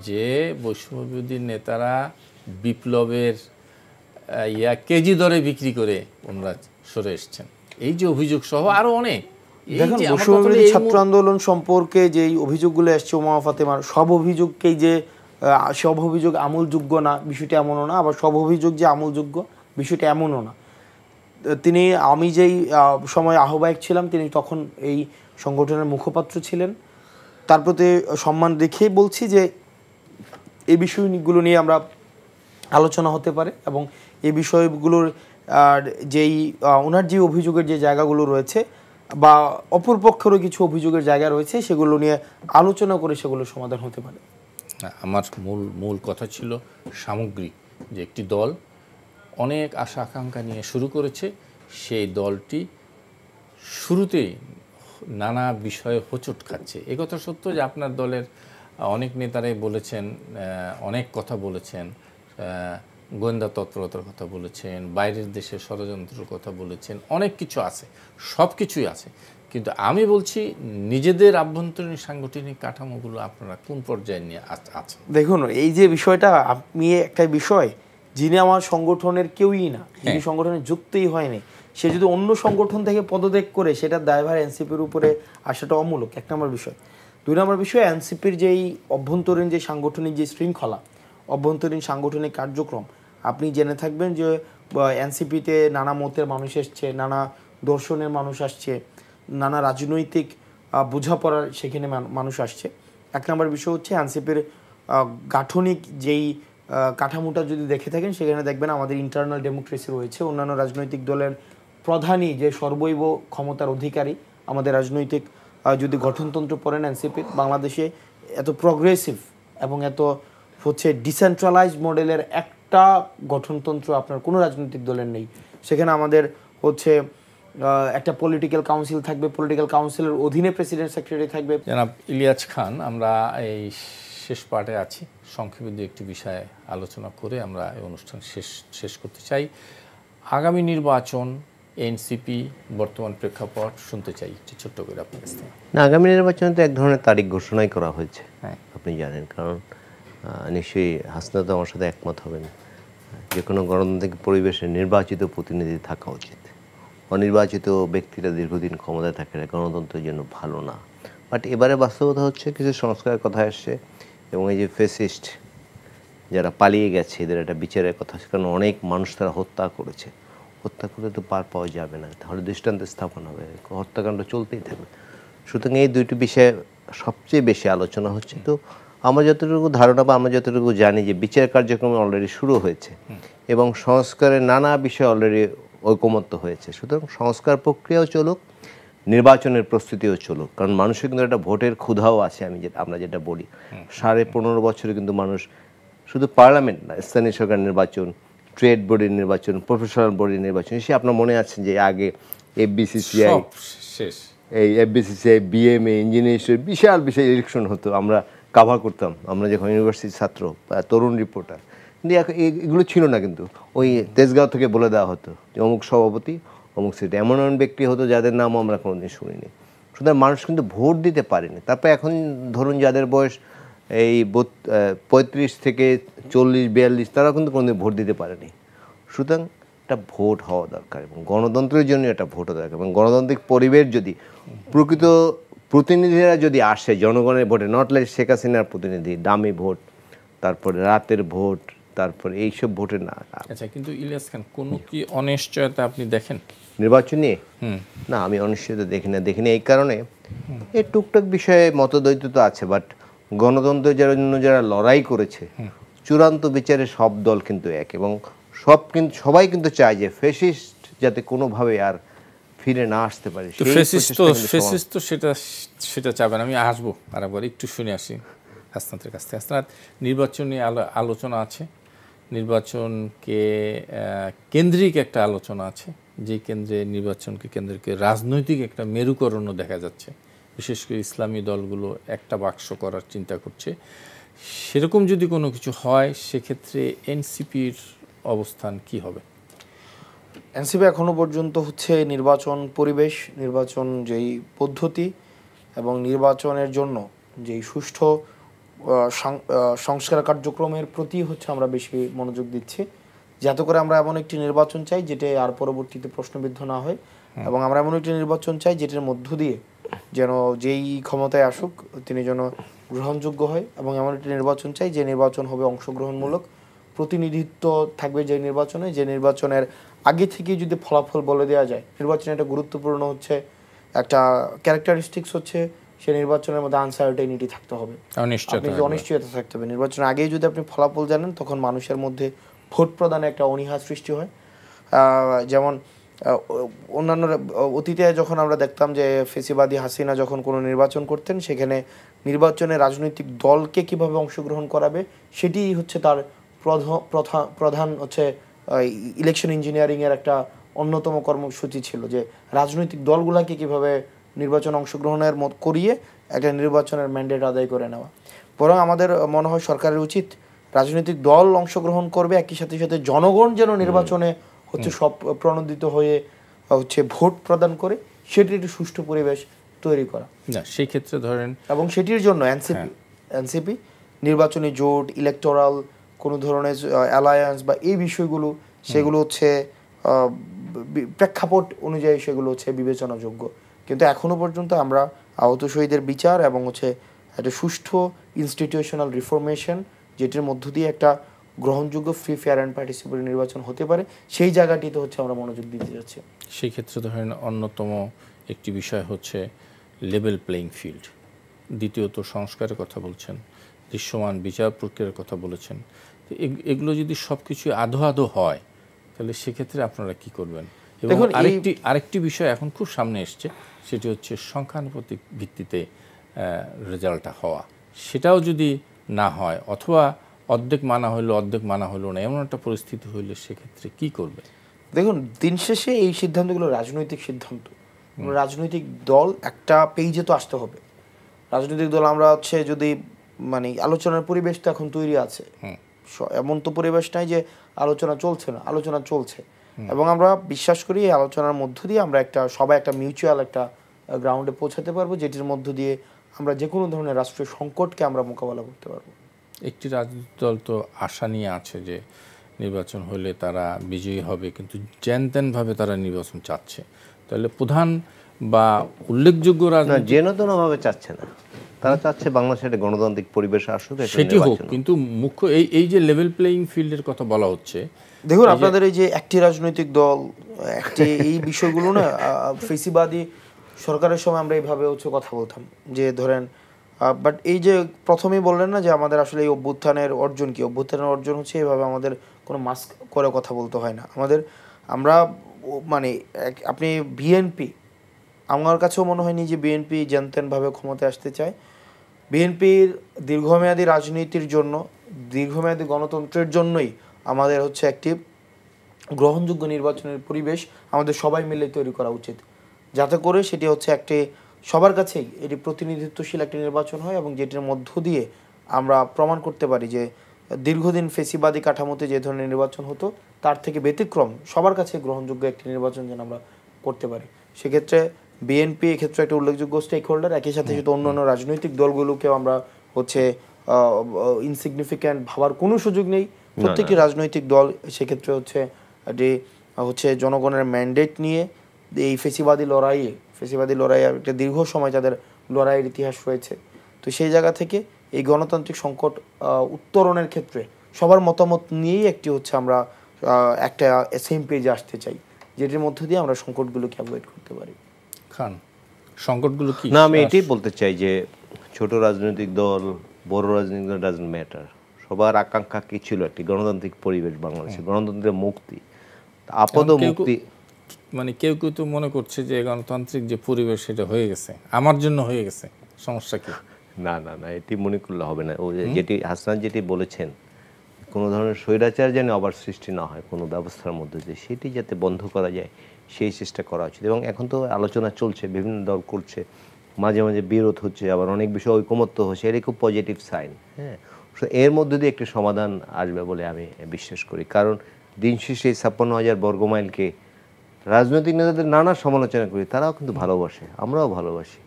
যে বৈষম্য বিরোধী নেতারা বিপ্লবের কেজি দরে বিক্রি করে ওনারা সরে এসছেন, এই যে অভিযোগ সহ আরো অনেক। দেখুন, বৈষম্য বিরোধী ছাত্র আন্দোলন সম্পর্কে যে অভিযোগগুলো আসছে ওমামা ফাতিমার, সব অভিযোগকেই যে সব অভিযোগ আমলযোগ্য না বিষয়টি এমনও না, আবার সব অভিযোগ যে আমলযোগ্য বিষয়টি এমনও না। আমি যেই সময় আহ্বায়ক ছিলাম তিনি তখন এই সংগঠনের মুখপাত্র ছিলেন। তার প্রতি সম্মান রেখেই বলছি যে এই বিষয়গুলো নিয়ে আমরা আলোচনা হতে পারে এবং এই বিষয়গুলোর যেই ওনার যে অভিযোগের যে জায়গাগুলো রয়েছে বা অপর পক্ষেরও কিছু অভিযোগের জায়গা রয়েছে সেগুলো নিয়ে আলোচনা করে সেগুলো সমাধান হতে পারে। আমার মূল কথা ছিল সামগ্রিক, যে একটি দল অনেক আশা আকাঙ্ক্ষা নিয়ে শুরু করেছে, সেই দলটি শুরুতেই নানা বিষয়ে হোঁচট খাচ্ছে। এ কথা সত্য যে আপনার দলের অনেক নেতারাই বলেছেন, অনেক কথা বলেছেন, গোয়েন্দা তৎপরতার কথা বলেছেন, বাইরের দেশের ষড়যন্ত্রের কথা বলেছেন, অনেক কিছু আছে, সব কিছুই আছে, কিন্তু আমি বলছি নিজেদের আভ্যন্তরীণ সাংগঠনিক কাঠামোগুলো আপনারা কোন পর্যায়ে নিয়ে আছেন? দেখুন, এই যে বিষয়টা, আপনি একটা বিষয়, যিনি আমার সংগঠনের কেউই না, যিনি সংগঠনের যুক্তই হয়নি, সে যদি অন্য সংগঠন থেকে পদত্যাগ করে সেটার দায়ভার এনসিপির উপরে আসাটা অমূলক, এক নম্বর বিষয়। দুই নম্বর বিষয়, এনসিপির যেই অভ্যন্তরীণ যে সাংগঠনিক যে শৃঙ্খলা, অভ্যন্তরীণ সাংগঠনিক কার্যক্রম, আপনি জেনে থাকবেন যে এনসিপিতে নানা মতের মানুষ এসছে, নানা দর্শনের মানুষ আসছে, নানা রাজনৈতিক বোঝাপড়ার সেখানে মানুষ আসছে। এক নম্বর বিষয় হচ্ছে এনসিপির গাঠনিক যেই কাঠামোটা যদি দেখে থাকেন সেখানে দেখবেন আমাদের ইন্টারনাল ডেমোক্রেসি রয়েছে। অন্যান্য রাজনৈতিক দলের প্রধানই যে সর্বৈব ক্ষমতার অধিকারী, আমাদের রাজনৈতিক যদি গঠনতন্ত্র পড়েন এনসিপির, বাংলাদেশে এত প্রগ্রেসিভ এবং এত হচ্ছে ডিসেন্ট্রালাইজড মডেলের একটা গঠনতন্ত্র আপনার কোনো রাজনৈতিক দলের নেই। সেখানে আমাদের হচ্ছে একটা পলিটিক্যাল কাউন্সিল থাকবে, পলিটিক্যাল কাউন্সিলের অধীনে প্রেসিডেন্ট সেক্রেটারি থাকবে। জনাব ইলিয়াস খান, আমরা এই শেষ পার্টে আছি, সংক্ষেপে দু একটি বিষয়ে আলোচনা করে আমরা এই অনুষ্ঠান শেষ করতে চাই। আগামী নির্বাচন, এনসিপি বর্তমান প্রেক্ষাপট শুনতে চাই একটু ছোট্ট করে আপনার কাছ থেকে। না, আগামী নির্বাচনে তো এক ধরনের তারিখ ঘোষণাই করা হয়েছে, আপনি জানেন, কারণ নিশ্চয়ই হাসনাত আমার সাথে একমত হবেন, যে কোনো গণতান্ত্রিক পরিবেশে নির্বাচিত প্রতিনিধি থাকা উচিত। অনির্বাচিত ব্যক্তিরা দীর্ঘদিন ক্ষমতায় থাকে গণতন্ত্রের জন্য ভালো না। বাট এবারে বাস্তবতা হচ্ছে কিছু সংস্কারের কথা আসছে, এবং এই যে ফেসিস্ট যারা পালিয়ে গেছে এদের একটা বিচারের কথা, কারণ অনেক মানুষ তারা হত্যা করেছে, হত্যা করে তো পার পাওয়া যাবে না, তাহলে দৃষ্টান্ত স্থাপন হবে, হত্যাকাণ্ড চলতেই থাকবে। সুতরাং এই দুইটি বিষয়ে সবচেয়ে বেশি আলোচনা হচ্ছে। তো আমরা যতটুকু ধারণা বা আমরা যতটুকু জানি যে বিচার কার্যক্রম অলরেডি শুরু হয়েছে এবং সংস্কারের নানা বিষয়ে অলরেডি ঐকমত্য হয়েছে। সুতরাং সংস্কার প্রক্রিয়াও চলুক, নির্বাচনের প্রস্তুতিও চলুক, কারণ মানুষের কিন্তু একটা ভোটের ক্ষুধাও আছে। আমরা যেটা বলি 15.5 বছরে কিন্তু মানুষ শুধু পার্লামেন্ট না, স্থানীয় সরকার নির্বাচন, ট্রেড বোর্ডের নির্বাচন, প্রফেশনাল বোর্ডের নির্বাচন, সে আপনার মনে আছে যে আগে এফবিসিসিআই, শেষ এই এফবিসিসিআই, বিএমএ, ইঞ্জিনিয়ার্সের বিশাল বিশাল ইলেকশন হতো, আমরা কাভার করতাম, আমরা যখন ইউনিভার্সিটির ছাত্র বা তরুণ রিপোর্টার। কিন্তু এগুলো ছিল না, কিন্তু ওই তেজগাঁও থেকে বলে দেওয়া হতো যে অমুক সভাপতি, অমুক সিটে এমন এমন ব্যক্তি হতো যাদের নামও আমরা কোনোদিন শুনিনি। সুতরাং মানুষ কিন্তু ভোট দিতে পারেনি। তারপর এখন ধরুন যাদের বয়স এই 35 থেকে 40-42, তারা কিন্তু কোনোদিন ভোট দিতে পারেনি। সুতরাং একটা ভোট হওয়া দরকার এবং গণতন্ত্রের জন্য একটা ভোট হওয়া দরকার, এবং গণতান্ত্রিক পরিবেশ যদি প্রকৃত প্রতিনিধিরা যদি আসে জনগণের ভোটে, নট লাইক শেখ হাসিনার প্রতিনিধি, দামি ভোট, তারপরে রাতের ভোট, তারপরে এইসব ভোটে না। আচ্ছা, কিন্তু ইলিয়াস খান, কোনো কি অনিশ্চয়তা আপনি দেখেন নির্বাচন নিয়ে? না, আমি অনিশ্চয়তা দেখিনি এই কারণে, এই টুকটাক বিষয়ে মতদ্বৈত তো আছে, বাট গণতন্ত্রের জন্য যারা লড়াই করেছে চূড়ান্ত বিচারে সব দল কিন্তু এক, এবং সবাই কিন্তু চায় যে ফ্যাসিস্ট যাতে কোনোভাবে আর ফিরে না আসতে পারে। ফেসিস্ট তো সেটা চাবেন। আমি আসবো আর একবার একটু শুনে আসি হাসনাতের কাছ থেকে। হাসনাত, নির্বাচন নিয়ে আলোচনা আছে, নির্বাচনকে কেন্দ্রিক একটা আলোচনা আছে, যে কেন্দ্রে নির্বাচনকে কেন্দ্রকে রাজনৈতিক একটা মেরুকরণও দেখা যাচ্ছে। বিশেষ করে ইসলামী দলগুলো একটা বাক্স করার চিন্তা করছে। সেরকম যদি কোনো কিছু হয়, সেক্ষেত্রে এনসিপির অবস্থান কি হবে? এনসিপি এখনো পর্যন্ত হচ্ছে নির্বাচন পরিবেশ, নির্বাচন যেই পদ্ধতি এবং নির্বাচনের জন্য যেই সুষ্ঠু সংস্কার কার্যক্রমের প্রতি হচ্ছে আমরা বেশি মনোযোগ দিচ্ছি, যাতে করে আমরা এমন একটি নির্বাচন চাই যেটা আর পরবর্তীতে প্রশ্নবিদ্ধ না হয়, এবং আমরা এমন একটি নির্বাচন চাই যেটার মধ্য দিয়ে যেন যেই ক্ষমতায় আসুক তিনি যেন গ্রহণযোগ্য হয়, এবং এমন একটি নির্বাচন চাই যে নির্বাচন হবে অংশগ্রহণমূলক, প্রতিনিধিত্ব থাকবে যে নির্বাচনে, যে নির্বাচনের আগে থেকে যদি ফলাফল বলে দেওয়া যায়। নির্বাচনে একটা গুরুত্বপূর্ণ হচ্ছে একটা ক্যারেক্টারিস্টিক্স হচ্ছে সে নির্বাচনের মধ্যে আনসার্টেনিটি থাকতে হবে, অনিশ্চয়তা থাকতে হবে। নির্বাচনের আগেই যদি আপনি ফলাফল জানেন, তখন মানুষের মধ্যে ভোট প্রদানে একটা অনীহা সৃষ্টি হয়। যেমন অন্যান্য অতীতে যখন আমরা দেখতাম যে ফেসিবাদী হাসিনা যখন কোনো নির্বাচন করতেন, সেখানে নির্বাচনে রাজনৈতিক দলকে কিভাবে অংশগ্রহণ করাবে সেটি হচ্ছে তার প্রধান হচ্ছে ইলেকশন ইঞ্জিনিয়ারিংয়ের একটা অন্যতম কর্মসূচি ছিল, যে রাজনৈতিক দলগুলোকে কিভাবে নির্বাচন অংশগ্রহণের করিয়ে একটা নির্বাচনের ম্যান্ডেট আদায় করে নেওয়া। বরং আমাদের মনে হয় সরকারের উচিত রাজনৈতিক দল অংশগ্রহণ করবে, একই সাথে সাথে জনগণ যেন নির্বাচনে হচ্ছে সব প্রণোদিত হয়ে হচ্ছে ভোট প্রদান করে, সেটির একটি সুষ্ঠু পরিবেশ তৈরি করা। সেই ক্ষেত্রে ধরেন, এবং সেটির জন্য এনসিপি নির্বাচনী জোট, ইলেকটোরাল কোনো ধরনের অ্যালায়েন্স বা এই বিষয়গুলো, সেগুলো হচ্ছে প্রেক্ষাপট অনুযায়ী সেগুলো হচ্ছে বিবেচনাযোগ্য। কিন্তু এখনো পর্যন্ত আমরা আহত শহীদের বিচার এবং হচ্ছে একটা সুষ্ঠু ইনস্টিটিউশনাল রিফরমেশন, যেটির মধ্য দিয়ে একটা গ্রহণযোগ্য ফ্রি, ফেয়ার অ্যান্ড পার্টিসিপেটরি নির্বাচন হতে পারে, সেই জায়গাটিতে হচ্ছে আমরা মনোযোগ দিতে যাচ্ছি। সেই ক্ষেত্রে ধরেন অন্যতম একটি বিষয় হচ্ছে লেভেল প্লেইং ফিল্ড। দ্বিতীয়ত সংস্কারের কথা বলছেন, দৃশ্যমান বিচার প্রক্রিয়ার কথা বলেছেন। তো এগুলো যদি সব কিছু আধো আধো হয়, তাহলে সেক্ষেত্রে আপনারা কি করবেন? এবং আরেকটি বিষয় এখন খুব সামনে এসছে, সেটি হচ্ছে সংখ্যানুপাতিক ভিত্তিতে রেজাল্টটা হওয়া। সেটাও যদি না হয়, অথবা অর্ধেক মানা হইলো অর্ধেক মানা হইলো না, এমন একটা পরিস্থিতি হইলে সেক্ষেত্রে কি করবে? দেখুন, দিন শেষে এই সিদ্ধান্তগুলো রাজনৈতিক সিদ্ধান্ত। রাজনৈতিক দল একটা পেজে তো আসতে হবে। রাজনৈতিক দল আমরা হচ্ছে যদি মানে আলোচনার পরিবেশ তো এখন তৈরি আছে, এমন তো পরিবেশ নাই যে আলোচনা চলছে না, আলোচনা চলছে। এবং আমরা বিশ্বাস করি এই আলোচনার মধ্য দিয়ে আমরা সবাই একটা মিউচুয়াল একটা গ্রাউন্ডে পৌঁছাতে পারবো, যেটির মধ্য দিয়ে আমরা যে কোনো ধরনের রাষ্ট্রীয় সংকটকে আমরা মোকাবেলা করতে পারবো। একটি রাজনৈতিক দল তো আশা নিয়ে আছে যে নির্বাচন হলে তারা বিজয়ী হবে, কিন্তু জ্যানত্যানভাবে তারা নির্বাচন চাচ্ছে। তাহলে প্রধান বা উল্লেখযোগ্য না, রাজনৈতিক যেনতনভাবে চাচ্ছে না, তারা চাচ্ছে বাংলাদেশে একটা গণতান্ত্রিক পরিবেশ আসুক, একটা সেটি হোক, নির্বাচন হোক। কিন্তু মুখ্য এই যে লেভেল প্লেয়িং ফিল্ডের কথা বলা হচ্ছে, দেখুন আপনাদের এই যে একটি রাজনৈতিক দল একটি এই বিষয়গুলো না ফেসিবাদী সরকারের সময় আমরা এইভাবে হচ্ছে কথা বলতাম যে ধরেন, বাট এই যে প্রথমেই বললেন না যে আমাদের আসলে এই অভ্যুত্থানের অর্জন কি, অভ্যুত্থানের অর্জন হচ্ছে এইভাবে আমাদের কোনো মাস্ক করে কথা বলতে হয় না। আমরা মানে আপনি বিএনপি, আমার কাছেও মনে হয়নি যে বিএনপি জ্যানত্যানভাবে ক্ষমতায় আসতে চায়। বিএনপির দীর্ঘমেয়াদী রাজনীতির জন্য, দীর্ঘমেয়াদী গণতন্ত্রের জন্যই আমাদের হচ্ছে একটি গ্রহণযোগ্য নির্বাচনের পরিবেশ আমাদের সবাই মিলে তৈরি করা উচিত, যাতে করে সেটি হচ্ছে একটি সবার কাছেই এটি প্রতিনিধিত্বশীল একটি নির্বাচন হয়, এবং যেটির মধ্য দিয়ে আমরা প্রমাণ করতে পারি যে দীর্ঘদিন ফেসিবাদী কাঠামোতে যে ধরনের নির্বাচন হতো তার থেকে ব্যতিক্রম সবার কাছে গ্রহণযোগ্য একটি নির্বাচন যেন আমরা করতে পারি। সেক্ষেত্রে বিএনপি এক্ষেত্রে একটা উল্লেখযোগ্য স্টেক হোল্ডার। একই সাথে সাথে অন্যান্য রাজনৈতিক দলগুলোকেও আমরা হচ্ছে ইনসিগনিফিক্যান্ট ভাবার কোনো সুযোগ নেই। প্রত্যেকটি রাজনৈতিক দল সেক্ষেত্রে হচ্ছে জনগণের ম্যান্ডেট নিয়ে এই ফেসিবাদী লড়াইয়ে একটা দীর্ঘ সময় যাদের লড়াইয়ের ইতিহাস রয়েছে, তো সেই জায়গা থেকে এই গণতান্ত্রিক সংকট উত্তরণের ক্ষেত্রে সবার মতামত নিয়েই একটি হচ্ছে আমরা একটা সেম পেজে আসতে চাই, যেটির মধ্য দিয়ে আমরা সংকটগুলোকে অ্যাভয়েড করতে পারি। খান, সংকটগুলো কি? না, আমি এটাই বলতে চাই যে ছোট রাজনৈতিক দল, বড় রাজনৈতিক দল ডাজন্ট ম্যাটার। সবার আকাঙ্ক্ষা কি ছিল? একটি গণতান্ত্রিক পরিবেশ বাংলাদেশে, গণতন্ত্রের মুক্তি, আপদ মুক্তি। মানে কেউ কেউ তো মনে করছে যে গণতান্ত্রিক যে পরিবেশ সেটা হয়ে গেছে, আমার জন্য হয়ে গেছে, সমস্যা কি? না না না, এটি মনে করলে হবে না। ও যেটি হাসনাত যেটি বলেছেন, কোনো ধরনের স্বৈরাচার যেন আবার সৃষ্টি না হয় কোনো ব্যবস্থার মধ্যে দিয়ে, সেটি যাতে বন্ধ করা যায় সেই চেষ্টা করা উচিত। এবং এখন তো আলোচনা চলছে, বিভিন্ন দল করছে, মাঝে মাঝে বিরোধ হচ্ছে, আবার অনেক বিষয় ঐকমত্য হচ্ছে, এটি খুব পজিটিভ সাইন। হ্যাঁ, এর মধ্যে দিয়ে একটি সমাধান আসবে বলে আমি বিশ্বাস করি। কারণ দিন শেষে 56,000 বর্গমাইলকে রাজনৈতিক নেতাদের নানা সমালোচনা করি, তারাও কিন্তু ভালোবাসে, আমরাও ভালোবাসি।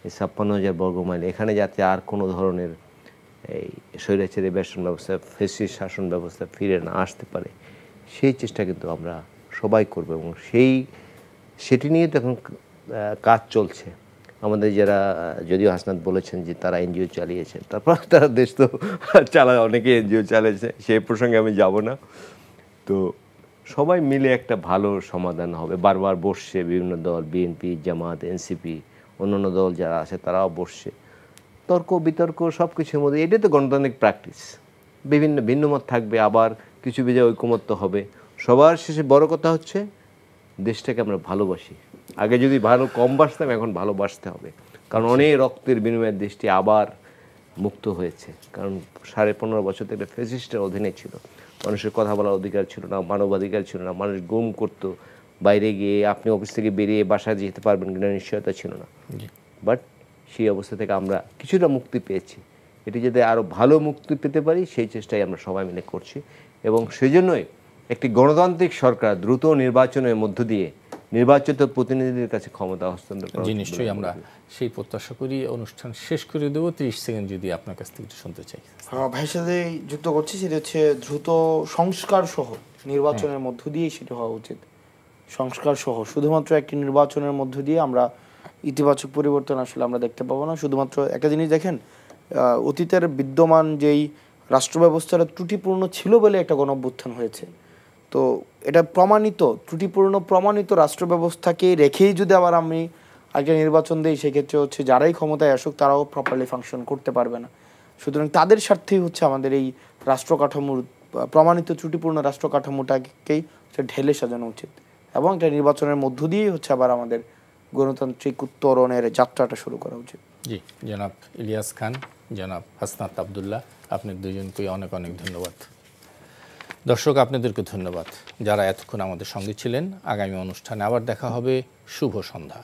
এই 56,000 বর্গমাইল এখানে যাতে আর কোনো ধরনের এই স্বৈরাচারী শাসন ব্যবস্থা, ফ্যাসিস্ট শাসন ব্যবস্থা ফিরে না আসতে পারে, সেই চেষ্টা কিন্তু আমরা সবাই করব। এবং সেটি নিয়ে তো এখন কাজ চলছে। আমাদের যারা, যদিও হাসনাত বলেছেন যে তারা এনজিও চালিয়েছেন, তারপর তারা দেশ তো চালায়, অনেকে এনজিও চালিয়েছে, সেই প্রসঙ্গে আমি যাব না। তো সবাই মিলে একটা ভালো সমাধান হবে। বারবার বসছে বিভিন্ন দল, বিএনপি, জামাত, এনসিপি, অন্যান্য দল যারা আছে তারাও বসছে, তর্ক বিতর্ক সব কিছুর মধ্যে। এটাই তো গণতান্ত্রিক প্র্যাকটিস। বিভিন্ন ভিন্নমত থাকবে, আবার কিছু বিষয়ে ঐকমত্য হবে। সবার শেষে বড় কথা হচ্ছে দেশটাকে আমরা ভালোবাসি। আগে যদি ভালো কম বাসতাম, এখন ভালোবাসতে হবে। কারণ অনেক রক্তের বিনিময়ে দেশটি আবার মুক্ত হয়েছে। কারণ 15.5 বছর থেকে ফ্যাসিস্টের অধীনে ছিল, মানুষের কথা বলার অধিকার ছিল না, মানবাধিকার ছিল না, মানুষ গুম করতো, বাইরে গিয়ে আপনি অফিস থেকে বেরিয়ে বাসায় যেতে পারবেন কিনা নিশ্চয়তা ছিল না। বাট সেই অবস্থা থেকে আমরা কিছুটা মুক্তি পেয়েছি। এটি যাতে আরও ভালো মুক্তি পেতে পারি সেই চেষ্টাই আমরা সবাই মিলে করছি। এবং সেজন্যই একটি গণতান্ত্রিক সরকার দ্রুত নির্বাচনের মধ্য দিয়ে নির্বাচিত প্রতিনিধিদের কাছে ক্ষমতা হস্তান্তর করা। নিশ্চয়ই আমরা সেই প্রত্যাশা করি। অনুষ্ঠান শেষ করে দেবো, 30 সেকেন্ড যদি আপনার কাছ থেকে শুনতে চাই। ভাইয়ের সাথে যুক্ত করছি, সেটা হচ্ছে দ্রুত সংস্কার সহ নির্বাচনের মধ্য দিয়েই সেটা হওয়া উচিত। সংস্কার সহ শুধুমাত্র একটি নির্বাচনের মধ্য দিয়ে আমরা ইতিবাচক পরিবর্তন আসলে আমরা দেখতে পাবো না। শুধুমাত্র একটা জিনিস দেখেন, অতীতের বিদ্যমান যেই রাষ্ট্র ব্যবস্থাটা ত্রুটিপূর্ণ ছিল বলে একটা গণঅভ্যুত্থান হয়েছে। তো এটা ত্রুটিপূর্ণ প্রমাণিত রাষ্ট্র ব্যবস্থাকে রেখেই যদি আবার আমি একটা নির্বাচন দিই, সেক্ষেত্রে হচ্ছে যারাই ক্ষমতায় আসুক তারাও প্রপারলি ফাংশন করতে পারবে না। সুতরাং তাদের স্বার্থেই হচ্ছে আমাদের এই রাষ্ট্র কাঠামোর প্রমাণিত ত্রুটিপূর্ণ রাষ্ট্র কাঠামোটাকেই ঢেলে সাজানো উচিত, এবং একটা নির্বাচনের মধ্য দিয়েই হচ্ছে আবার আমাদের গণতান্ত্রিক উত্তরণের যাত্রাটা শুরু করা উচিত। জি, জনাব ইলিয়াস খান, জনাব হাসনাত আবদুল্লাহ, আপনাদের দুজনকে অনেক অনেক ধন্যবাদ। দর্শক, আপনাদেরকে ধন্যবাদ যারা এতক্ষণ আমাদের সঙ্গে ছিলেন। আগামী অনুষ্ঠানে আবার দেখা হবে। শুভ সন্ধ্যা।